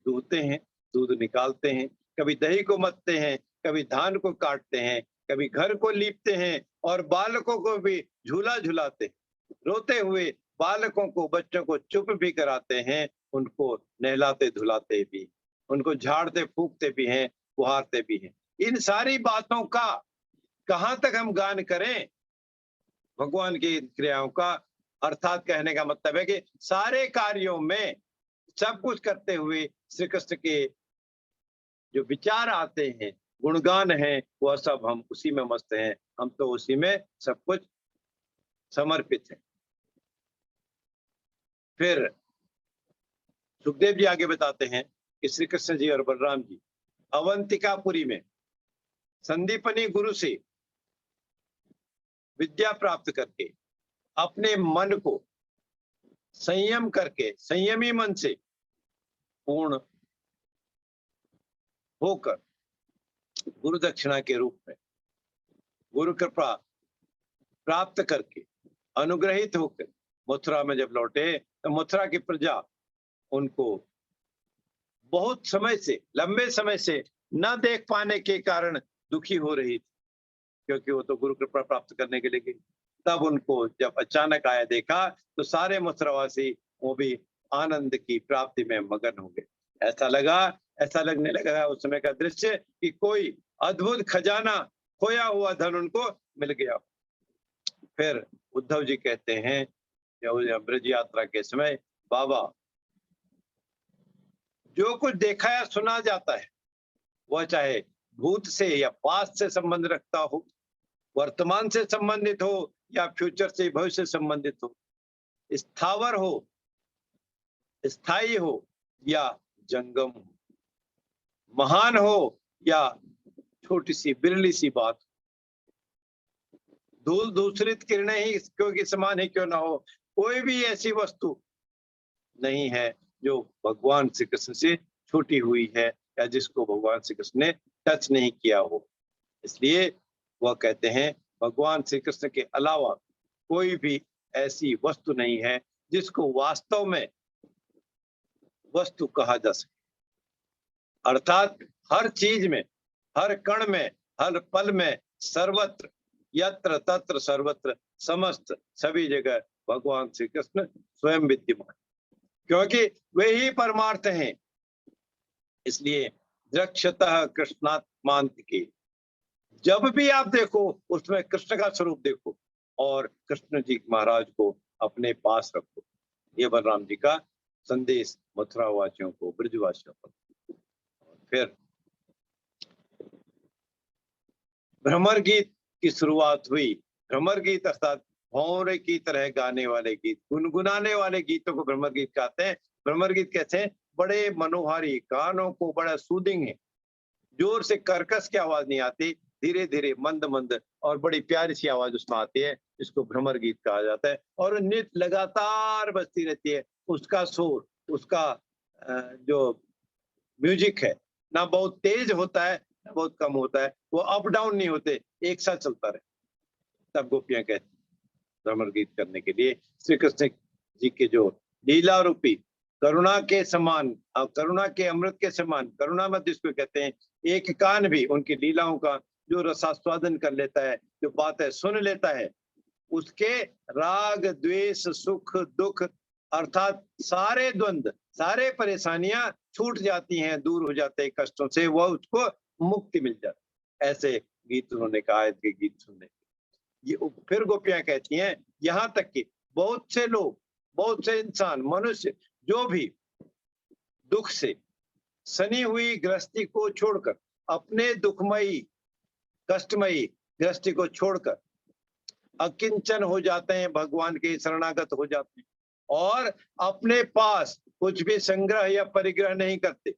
B: दूहते हैं, दूध निकालते हैं, कभी दही को मथते हैं, कभी धान को काटते हैं, कभी घर को लीपते हैं, और बालकों को भी झूला झुलाते हैं, रोते हुए बालकों को, बच्चों को चुप भी कराते हैं, उनको नहलाते धुलाते भी, उनको झाड़ते फूकते भी हैं, बुहारते भी हैं। इन सारी बातों का कहां तक हम गान करें भगवान की क्रियाओं का, अर्थात कहने का मतलब है कि सारे कार्यों में सब कुछ करते हुए श्री कृष्ण के जो विचार आते हैं, गुणगान हैं, वह सब हम उसी में मस्त हैं, हम तो उसी में सब कुछ समर्पित हैं। फिर सुखदेव जी आगे बताते हैं कि श्री कृष्ण जी और बलराम जी अवंतिकापुरी में संदीपनी गुरु से विद्या प्राप्त करके अपने मन को संयम करके, संयमी मन से पूर्ण होकर गुरु दक्षिणा के रूप में गुरु कृपा प्राप्त करके अनुग्रहित होकर मथुरा में जब लौटे, तो मथुरा की प्रजा उनको बहुत समय से, लंबे समय से न देख पाने के कारण दुखी हो रही थी, क्योंकि वो तो गुरु कृपा प्राप्त करने के लिए गई। तब उनको जब अचानक आया देखा, तो सारे मथुरावासी वो भी आनंद की प्राप्ति में मगन हो गए। ऐसा लगने लगा उस समय का दृश्य कि कोई अद्भुत खजाना, खोया हुआ धन उनको मिल गया। फिर उद्धव जी कहते हैं ब्रज यात्रा के समय, बाबा जो कुछ देखा या सुना जाता है, वह चाहे भूत से या पास्ट से संबंध रखता हो, वर्तमान से संबंधित हो या फ्यूचर से, भविष्य से संबंधित हो, स्थावर हो, स्थायी हो या जंगम हो, महान हो या छोटी सी बिरली सी बात, धूल दूसरित किरणें ही क्योंकि समान ही क्यों ना हो, कोई भी ऐसी वस्तु नहीं है जो भगवान श्री कृष्ण से छूटी हुई है या जिसको भगवान श्री कृष्ण ने टच नहीं किया हो। इसलिए वह कहते हैं भगवान श्री कृष्ण के अलावा कोई भी ऐसी वस्तु नहीं है जिसको वास्तव में वस्तु कहा जा सके। अर्थात हर चीज में, हर कण में, हर पल में, सर्वत्र, यत्र तत्र सर्वत्र, समस्त सभी जगह भगवान श्री कृष्ण स्वयं विद्यमान, क्योंकि वे ही परमार्थ हैं। इसलिए द्रक्षतः कृष्णात्मांत के जब भी आप देखो उसमें कृष्ण का स्वरूप देखो और कृष्ण जी महाराज को अपने पास रखो। ये बलराम जी का संदेश मथुरा वासियों को, ब्रजवासियों को। फिर भ्रमर गीत की शुरुआत हुई। भ्रमर गीत अर्थात भौरे की तरह गाने वाले गीत, गुनगुनाने वाले गीतों को भ्रमर गीत कहते हैं। भ्रमर गीत कैसे हैं? बड़े मनोहारी, कानों को बड़ा सूदिंग है, जोर से कर्कश की आवाज नहीं आती, धीरे धीरे मंद मंद और बड़ी प्यारी सी आवाज उसमें आती है, जिसको भ्रमर गीत कहा जाता है। और नृत्य लगातार बजती रहती है। उसका शोर, उसका जो म्यूजिक है, ना बहुत तेज होता है ना बहुत कम होता है, वो अप डाउन नहीं होते, एक साथ चलता रहे। तब गोपियां कहती भ्रमर गीत करने के लिए श्री कृष्ण जी के जो लीला रूपी करुणा के समान, करुणा के अमृत के समान, करुणा मत जिसको कहते हैं, एक कान भी उनकी लीलाओं का जो रसास्वादन कर लेता है, जो बातें सुन लेता है, उसके राग द्वेष सुख दुख अर्थात सारे द्वंद, सारे परेशानियां छूट जाती हैं, दूर हो जाते हैं कष्टों से, वह उसको मुक्ति मिल जाती। ऐसे गीत उन्होंने कहा के गीत सुनने। ये फिर गोपियां कहती हैं यहाँ तक कि बहुत से लोग, बहुत से इंसान, मनुष्य जो भी दुख से सनी हुई गृहस्थी को छोड़कर, अपने दुखमयी कष्टमयी गृहस्थी को छोड़कर अकिंचन हो जाते हैं, भगवान के शरणागत हो जाते हैं और अपने पास कुछ भी संग्रह या परिग्रह नहीं करते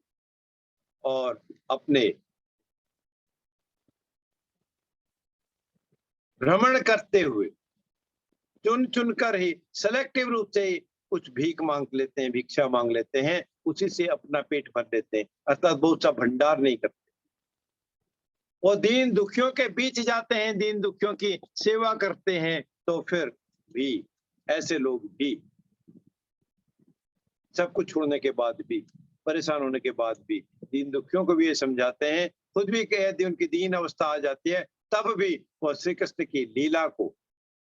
B: और अपने भ्रमण करते हुए चुन चुन कर ही सेलेक्टिव रूप से ही कुछ भीख मांग लेते हैं, भिक्षा मांग लेते हैं, उसी से अपना पेट भर लेते हैं, अर्थात बहुत सा भंडार नहीं करते। वो दीन दुखियों के बीच जाते हैं, दीन दुखियों की सेवा करते हैं, तो फिर भी ऐसे लोग भी सब कुछ छोड़ने के बाद भी, परेशान होने के बाद भी दीन दुखियों को भी ये समझाते हैं, खुद भी यदि उनकी दीन अवस्था आ जाती है तब भी वह श्री कृष्ण की लीला को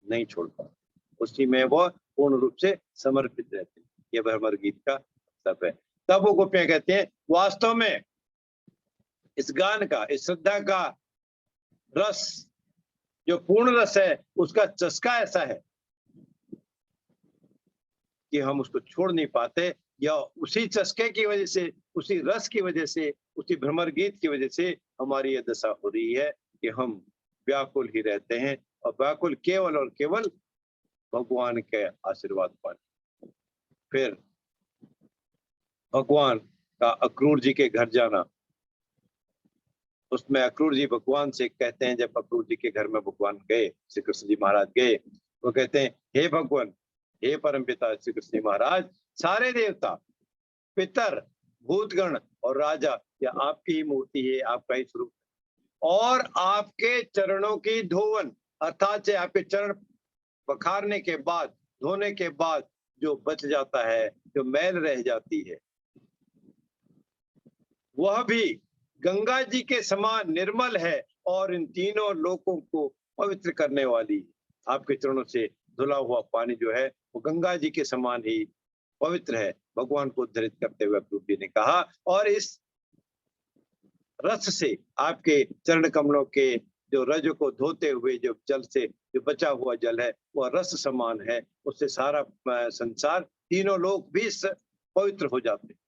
B: नहीं छोड़ पाते, उसी में वह पूर्ण रूप से समर्पित रहते हैं। ये भ्रमर गीत का सब है। तब वो गोपियां कहते हैं वास्तव में इस गान का, इस श्रद्धा का रस जो पूर्ण रस है, उसका चस्का ऐसा है कि हम उसको छोड़ नहीं पाते, या उसी चस्के की वजह से, उसी रस की वजह से, उसी भ्रमर गीत की वजह से हमारी यह दशा हो रही है कि हम व्याकुल ही रहते हैं और व्याकुल केवल और केवल भगवान के आशीर्वाद पाने। फिर भगवान का अक्रूर जी के घर जाना, उसमें अक्रूर जी भगवान से कहते हैं, जब अक्रूर जी के घर में भगवान गए, श्री कृष्ण जी महाराज गए, वो कहते हैं हे भगवान, हे परमपिता श्री कृष्ण महाराज, सारे देवता, पितर, भूतगण और राजा या आपकी ही मूर्ति है, आपका ही स्वरूप, और आपके चरणों की धोवन अर्थात से आपके चरण पखारने के बाद, धोने के बाद जो बच जाता है, जो मैल रह जाती है, वह भी गंगा जी के समान निर्मल है और इन तीनों लोकों को पवित्र करने वाली। आपके चरणों से धुला हुआ पानी जो है वो गंगा जी के समान ही पवित्र है, भगवान को उद्धृत करते हुए अक्रूर जी ने कहा। और इस रस से, आपके चरण कमलों के जो रज को धोते हुए जो जल से जो बचा हुआ जल है वह रस समान है, उससे सारा संसार, तीनों लोग भी पवित्र हो जाते हैं।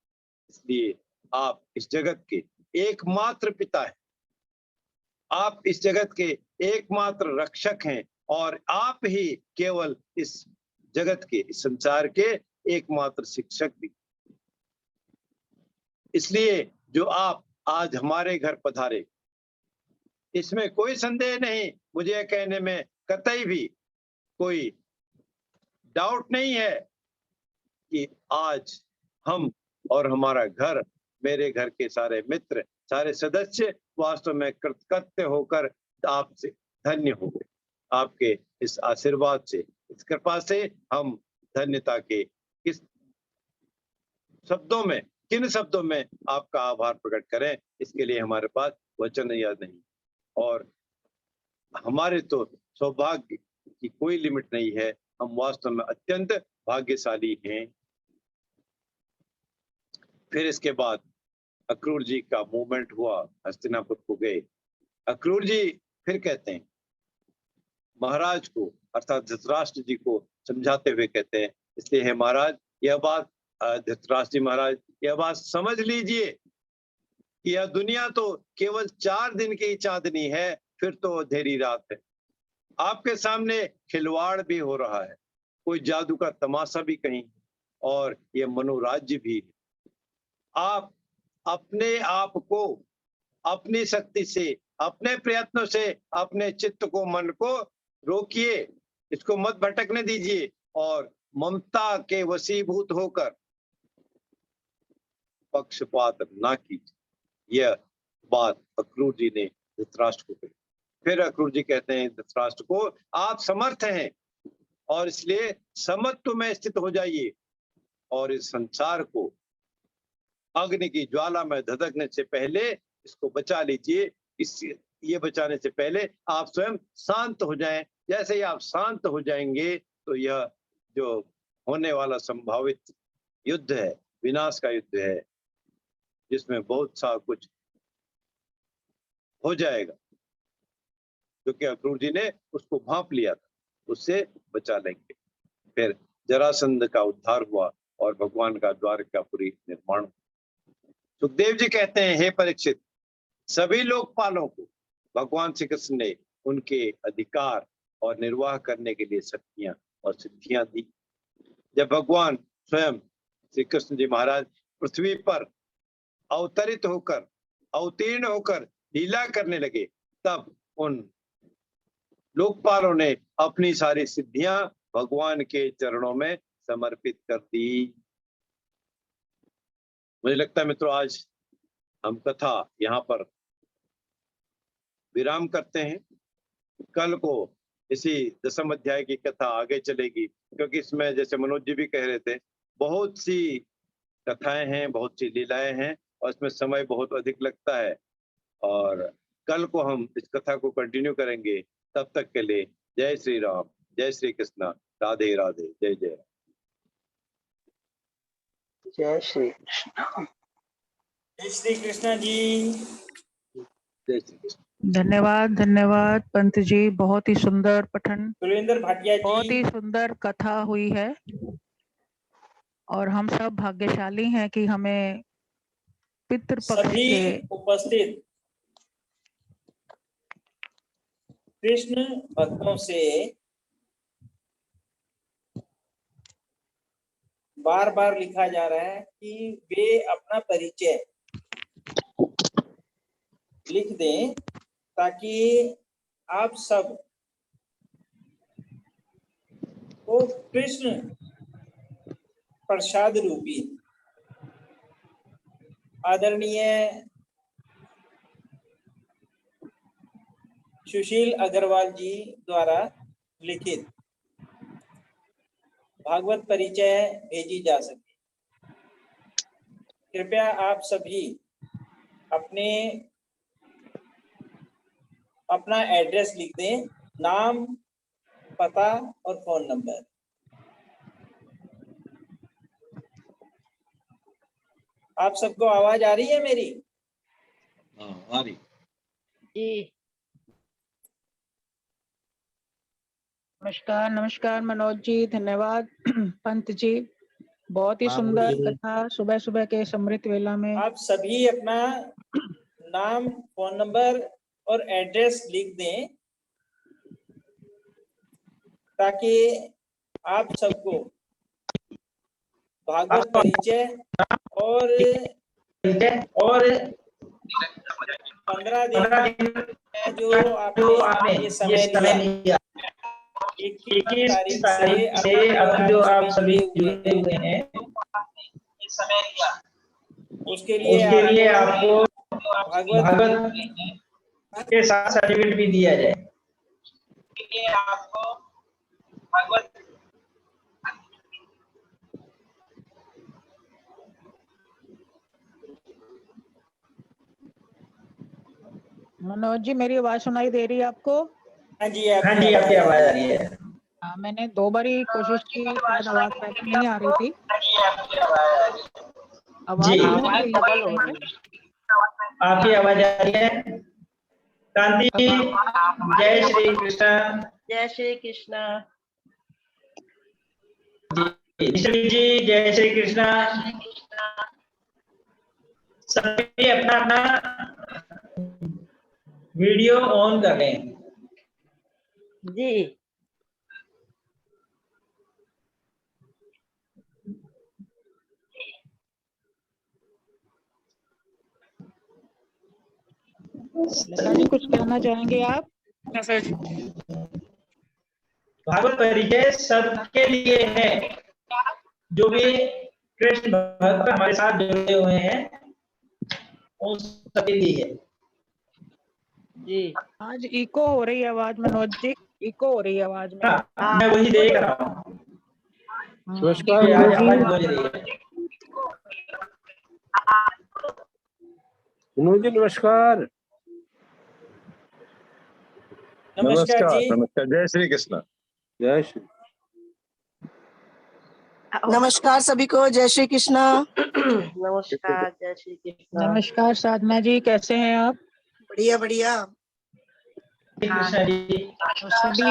B: इसलिए आप इस जगत के एकमात्र पिता है, आप इस जगत के एकमात्र रक्षक हैं और आप ही केवल इस जगत के, इस संसार के एकमात्र शिक्षक भी। इसलिए जो आप आज हमारे घर पधारे, इसमें कोई संदेह नहीं, मुझे कहने में कतई भी कोई डाउट नहीं है कि आज हम और हमारा घर, मेरे घर के सारे मित्र, सारे सदस्य वास्तव में कृतकृत्य होकर आपसे धन्य हो गए। आपके इस आशीर्वाद से, इस कृपा से हम धन्यता के किस शब्दों में, किन शब्दों में आपका आभार प्रकट करें, इसके लिए हमारे पास वचन याद नहीं। और हमारे तो सौभाग्य की कोई लिमिट नहीं है, हम वास्तव में अत्यंत भाग्यशाली हैं। फिर इसके बाद अक्रूर जी का मूवमेंट हुआ, हस्तिनापुर को गए। अक्रूर जी फिर कहते हैं महाराज को अर्थात धृतराष्ट्र जी को समझाते हुए कहते हैं, इसलिए है महाराज यह बात, धृतराष्ट्र जी महाराज यह बात समझ लीजिए कि यह दुनिया तो केवल 4 दिन की चांदनी है, फिर तो अंधेरी रात है। आपके सामने खिलवाड़ भी हो रहा है, कोई जादू का तमाशा भी कहीं, और यह मनोराज्य भी है। आप अपने आप को अपनी शक्ति से, अपने प्रयत्नों से अपने चित्त को, मन को रोकिए, इसको मत भटकने दीजिए और ममता के वशीभूत होकर पक्षपात ना कीजिए। यह बात अक्रूर जी ने धृतराष्ट्र को कही। फिर अक्रूर जी कहते हैं धृतराष्ट्र को, आप समर्थ हैं और इसलिए समत्व में स्थित हो जाइए और इस संसार को अग्नि की ज्वाला में धधकने से पहले इसको बचा लीजिए। ये बचाने से पहले आप स्वयं शांत हो जाएं। जैसे ही आप शांत हो जाएंगे तो यह जो होने वाला संभावित युद्ध है, विनाश का युद्ध है, जिसमें बहुत सा कुछ हो जाएगा, क्योंकि अक्रूर जी ने उसको भांप लिया था, उससे बचा लेंगे। फिर जरासंध का उद्धार हुआ और भगवान का द्वारकापुरी निर्माण। सुखदेव जी कहते हैं, हे परीक्षित, सभी लोकपालों को भगवान श्री कृष्ण ने उनके अधिकार और निर्वाह करने के लिए शक्तियां और सिद्धियां दी। जब भगवान स्वयं श्री कृष्ण जी महाराज पृथ्वी पर अवतरित होकर, अवतीर्ण होकर लीला करने लगे, तब उन लोकपालों ने अपनी सारी सिद्धियां भगवान के चरणों में समर्पित कर दी। मुझे लगता है मित्रों, आज हम कथा यहाँ पर विराम करते हैं। कल को इसी 10वें अध्याय की कथा आगे चलेगी, क्योंकि इसमें जैसे मनोज जी भी कह रहे थे, बहुत सी कथाएं हैं, बहुत सी लीलाएं हैं और इसमें समय बहुत अधिक लगता है। और कल को हम इस कथा को कंटिन्यू करेंगे। तब तक के लिए जय श्री राम, जय श्री कृष्ण, राधे राधे, जय जय राम।
A: जय श्री कृष्ण।
C: जय श्री कृष्ण जी।
B: जय श्री कृष्ण।
D: धन्यवाद, धन्यवाद पंत जी, बहुत ही सुंदर पठन,
C: सुरेंद्र भाटिया जी,
D: बहुत ही सुंदर कथा हुई है और हम सब भाग्यशाली हैं कि हमें पितृपक्ष
C: सभी
D: के
C: उपस्थित कृष्ण भक्तों से बार बार लिखा जा रहा है कि वे अपना परिचय लिख दें, ताकि आप सब को कृष्ण प्रसाद रूपी आदरणीय सुशील अग्रवाल जी द्वारा लिखित भागवत परिचय भेजी जा सके। कृपया आप सभी अपना एड्रेस लिख दें, नाम, पता और फोन नंबर। आप सबको आवाज आ रही है मेरी?
B: हाँ, आ रही।
D: जी, नमस्कार, नमस्कार मनोज जी, धन्यवाद पंत जी, बहुत ही सुंदर कथा सुबह सुबह के समृत वेला में।
C: आप सभी अपना नाम, फोन नंबर और एड्रेस लिख दें, ताकि आप सबको भागवत परिचय और 15 दिन में जो आपने ये समय लिया, 21 तारीख से अब जो आप सभी जुड़े हुए हैं, उसके लिए आपको भागवत के साथ सर्टिफिकेट भी दिया जाए।
D: मनोज जी, मेरी आवाज सुनाई दे रही है आपको?
C: हाँ जी, आपकी आवाज आ रही है।
D: हाँ, मैंने 2 बार ही कोशिश की, शायद आवाज पहले नहीं आ रही थी। आवाज
C: जी,
D: डबल हो रही है।
C: आपकी आवाज आ रही है। कांति जी, जय श्री कृष्ण।
E: जय श्री कृष्ण।
C: जी, जय श्री कृष्ण। सभी अपना अपना वीडियो ऑन कर लें।
E: जी
D: लता जी कुछ कहना चाहेंगे आप?
C: भागवत परिचय सबके लिए है, जो भी कृष्ण भक्त हमारे साथ जुड़े हुए हैं उन सभी लिए है।
E: जी
D: आज इको हो रही है आवाज मनोज जी, इको हो रही है आवाज में।
C: हाँ, मैं वही देख रहा हूँ।
F: नमस्कार
C: कि आज आवाज
F: मनोज
C: गूंज रही है।
F: जी, नमस्कार।
C: नमस्कार जी।
B: नमस्कार, जय श्री कृष्ण।
F: जय श्री
G: नमस्कार सभी को, जय श्री कृष्णा।
E: नमस्कार, जय श्री कृष्ण।
D: नमस्कार साधना जी, कैसे हैं आप?
G: बढ़िया बढ़िया।
C: कृष्णा जी।
D: तो सभी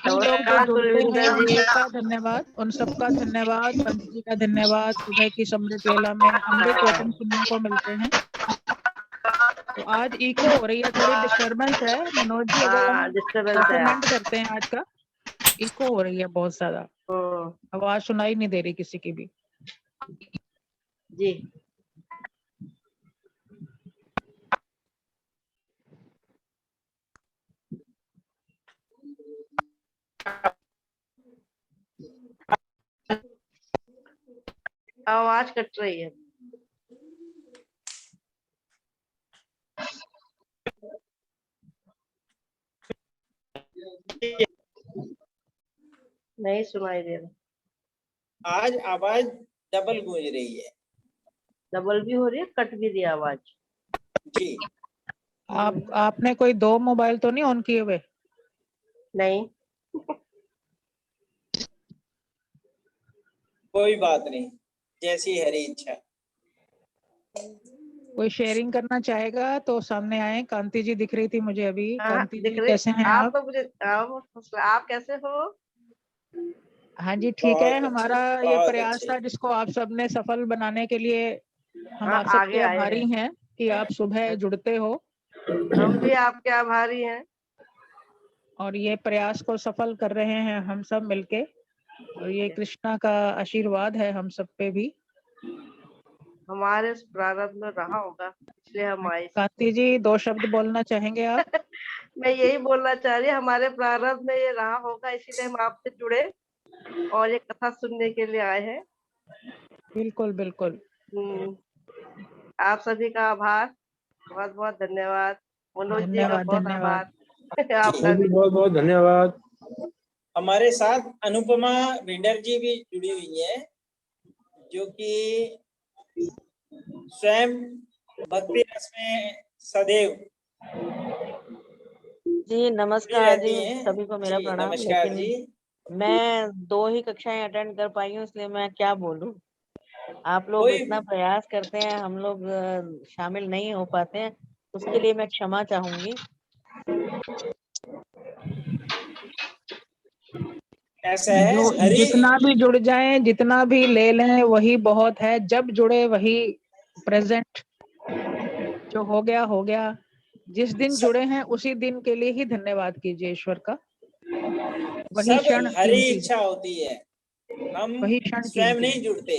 D: लोग जो
E: नमस्कार
D: जुड़ते हैं
E: कुलविंदर
D: उन
E: जी।
D: सबका धन्यवाद, उन सबका धन्यवाद। पंत जी का धन्यवाद। सुबह की समृत वेला में अमृत वचन सुनने को मिलते हैं। तो आज इको हो रही है, थोड़ी डिस्टरबेंस है मनोज जी, अगर
E: हाँ,
D: हम
E: डिस्टर्बेंस है।
D: कमेंट करते हैं आज का। इको हो रही है बहुत ज्यादा, आवाज सुनाई नहीं दे रही किसी की भी।
E: जी आवाज कट रही है। नहीं सुनाई दे रहा।
C: आज आवाज डबल गूंज रही है।
E: डबल भी हो रही है, कट भी रही है आवाज।
C: जी।
D: आपने कोई 2 मोबाइल तो नहीं ऑन किए हुए?
E: नहीं,
C: कोई बात नहीं, जैसी हरी इच्छा।
D: कोई शेयरिंग करना चाहेगा तो सामने आए। कांति जी दिख रही थी मुझे अभी।
E: हाँ,
D: कांति
E: दिख
D: जी
E: रही।
D: कैसे हैं
E: आप
D: आप?
E: तो मुझे आप कैसे हो?
D: हाँ जी ठीक है।
C: बहुत
D: हमारा
C: अच्छे,
D: ये
C: बहुत
D: प्रयास
C: अच्छे।
D: था जिसको आप सबने सफल बनाने के लिए हम
E: हाँ,
D: आप सबके
E: आगे आए
D: आभारी
E: हैं।
D: हैं कि आप सुबह जुड़ते हो
E: हम भी आपके आभारी हैं।
D: और ये प्रयास को सफल कर रहे हैं हम सब मिलके। और ये कृष्णा का आशीर्वाद है हम सब पे भी।
E: हमारे प्रारब्ध में रहा होगा, इसलिए हम आए।
D: कांति जी 2 शब्द बोलना चाहेंगे आप?
E: मैं यही बोलना चाह रही, हमारे प्रारब्ध में ये रहा होगा, इसीलिए हम आपसे जुड़े और ये कथा सुनने के लिए आए हैं।
D: बिल्कुल बिल्कुल।
E: आप सभी का आभार, बहुत बहुत धन्यवाद। मनोज जी का
D: धन्यवाद
E: बहुत
D: धन्यवाद।
E: आभार। आपका भी
F: बहुत बहुत धन्यवाद।
C: हमारे साथ अनुपमा विंडर जी भी जुड़ी हुई है, जो कि स्वयं भक्ति रस में सदैव
E: जी नमस्कार
C: रहती
E: जी,
C: हैं।
E: सभी को मेरा
C: जी,
E: प्रणाम।
C: नमस्कार
E: लेकिन
C: जी।
E: मैं 2 ही कक्षाएं अटेंड कर पाई हूँ, इसलिए मैं क्या बोलूं। आप लोग
C: कोई
E: इतना प्रयास करते हैं, हम लोग शामिल नहीं हो पाते हैं, उसके लिए मैं क्षमा चाहूंगी।
C: ऐसा है, हरी
D: जितना भी जुड़ जाए, जितना भी ले लें वही बहुत है। जब जुड़े वही प्रेजेंट, जो हो गया हो गया। जिस दिन जुड़े हैं उसी दिन के लिए ही धन्यवाद कीजिए ईश्वर का। वही
C: सब
D: क्षण
C: हरी
D: कीमती
C: इच्छा
D: है,
C: होती है, हम
D: वही क्षण
C: स्वयं
D: कीमती
C: नहीं
D: है।
C: जुड़ते।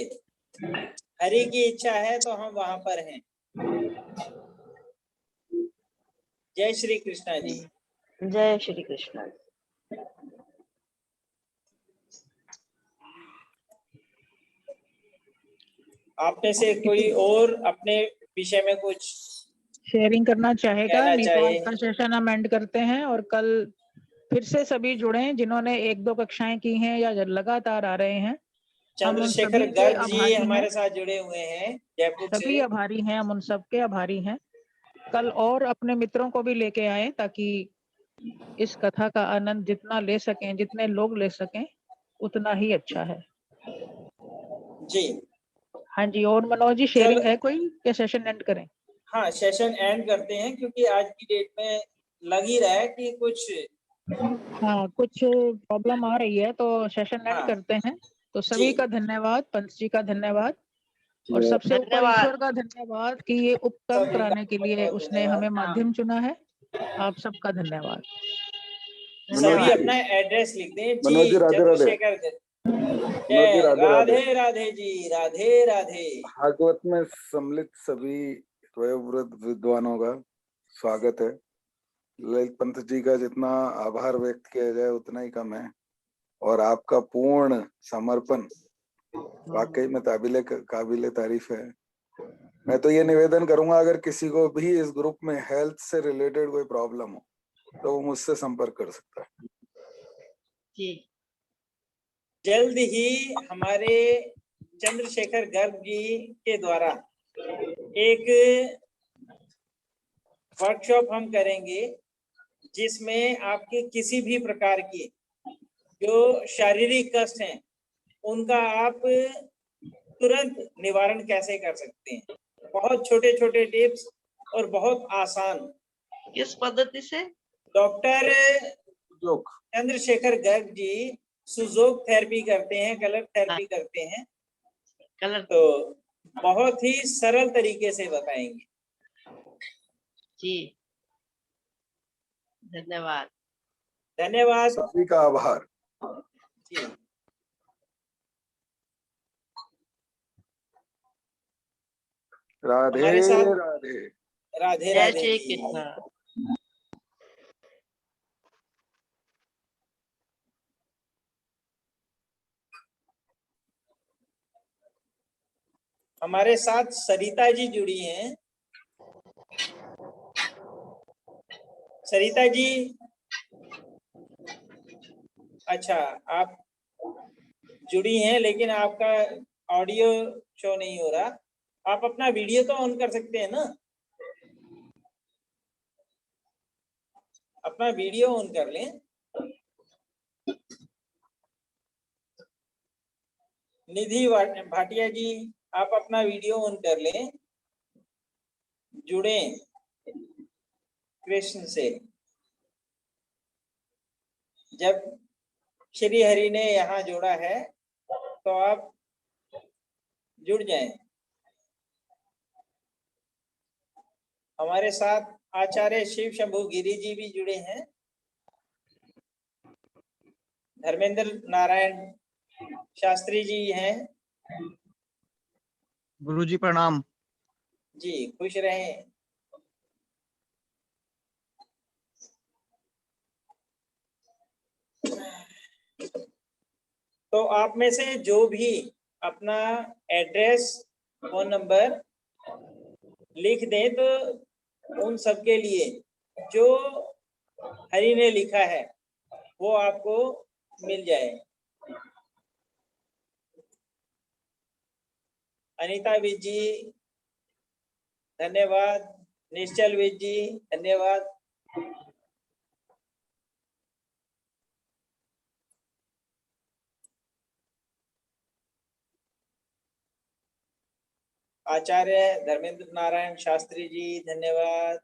C: हरि की इच्छा है तो हम वहां पर हैं। जय श्री कृष्णा जी।
E: जय श्री कृष्ण।
C: आप में से कोई और अपने विषय में कुछ
D: शेयरिंग करना चाहेगा?
C: कहना
D: नहीं तो आज
C: चाहे?
D: का सेशन हम एंड करते हैं और कल फिर से सभी जुड़े जिन्होंने 1-2 कक्षाएं की हैं या लगातार आ रहे हैं। हम उन
C: चंद्रशेखर
D: सभी के
C: गर्ग जी
D: आभारी हैं,
C: हमारे साथ जुड़े हुए हैं जयपुर
D: सभी
C: से।
D: आभारी हैं, हम उन सबके आभारी हैं। कल और अपने मित्रों को भी लेके आए ताकि इस कथा का आनंद जितना ले सकें, जितने लोग ले सकें उतना ही अच्छा है।
C: जी
D: हाँ जी। और मनोज जी शेयरिंग है कोई या सेशन एंड करें?
C: हाँ, सेशन एंड करते हैं, क्योंकि आज की डेट में लग ही रहा है कि कुछ
D: हाँ, कुछ प्रॉब्लम आ रही है, तो सेशन एंड
C: हाँ।
D: करते हैं। तो सभी
C: जी।
D: का धन्यवाद, पंत जी का धन्यवाद, और सबसे ऊपर
E: धन्यवाद।
D: ईश्वर का धन्यवाद कि ये उपक्रम
C: सभी
D: कराने
C: का
D: के लिए
C: बहुत
D: उसने
C: धन्यवाद।
D: हमें माध्यम चुना है। आप सबका धन्यवाद।
C: सभी अपना एड्रेस लिख दें।
F: मनोज जी, राधे राधे।
C: चंद्रशेखर
F: मनोज जी,
C: जय
F: राधे राधे।
C: राधे राधे जी, राधे राधे।
F: भागवत में सम्मिलित सभी वयोवृद्ध विद्वानों का स्वागत है। ललित पंत जी का जितना आभार व्यक्त किया जाए उतना ही कम है, और आपका पूर्ण समर्पण वाकई में काबिले तारीफ है। मैं तो ये निवेदन करूंगा, अगर किसी को भी इस ग्रुप में हेल्थ से रिलेटेड कोई प्रॉब्लम हो तो वो मुझसे संपर्क कर सकता है।
E: जी।
C: जल्द ही हमारे चंद्रशेखर गर्ग जी के द्वारा एक वर्कशॉप हम करेंगे, जिसमें आपके किसी भी प्रकार की जो शारीरिक कष्ट हैं उनका आप तुरंत निवारण कैसे कर सकते हैं। बहुत छोटे छोटे टिप्स और बहुत आसान।
E: किस पद्धति से?
C: डॉक्टर चंद्रशेखर गर्ग जी सुजोग थेरेपी करते हैं, कलर थेरेपी करते हैं,
E: कलर।
C: तो बहुत ही सरल तरीके से बताएंगे।
E: जी, धन्यवाद।
C: धन्यवाद
F: सभी का आभार।
C: जी।
F: राधे
C: हमारे साथ
F: राधे।
C: राधे
E: जय
C: राधे
E: श्री
C: जी।
E: कृष्ण।
C: हमारे साथ सरिता जी जुड़ी हैं। सरिता जी, अच्छा, आप जुड़ी हैं लेकिन आपका ऑडियो शो नहीं हो रहा। आप अपना वीडियो तो ऑन कर सकते हैं ना, अपना वीडियो ऑन कर लें। निधि भाटिया जी, आप अपना वीडियो ऑन कर लें, जुड़े कृष्ण से। जब श्री हरि ने यहाँ जोड़ा है तो आप जुड़ जाएं। हमारे साथ आचार्य शिव शंभु गिरी जी भी जुड़े हैं। धर्मेंद्र नारायण शास्त्री जी हैं।
H: गुरु जी प्रणाम।
C: जी, खुश रहें। तो आप में से जो भी अपना एड्रेस, फोन नंबर लिख दें तो उन सबके लिए जो हरि ने लिखा है वो आपको मिल जाए। अनीता विज जी धन्यवाद। निश्चल विज जी धन्यवाद। आचार्य धर्मेंद्र नारायण शास्त्री जी धन्यवाद।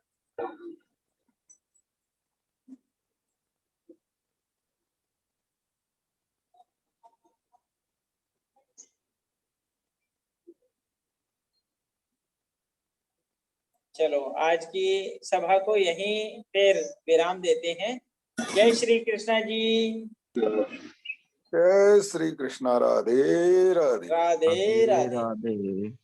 C: चलो, आज की सभा को यहीं फिर विराम देते हैं। जय श्री कृष्णा जी।
F: जय श्री कृष्णा। राधे राधे।
C: राधे राधे।
H: राधे।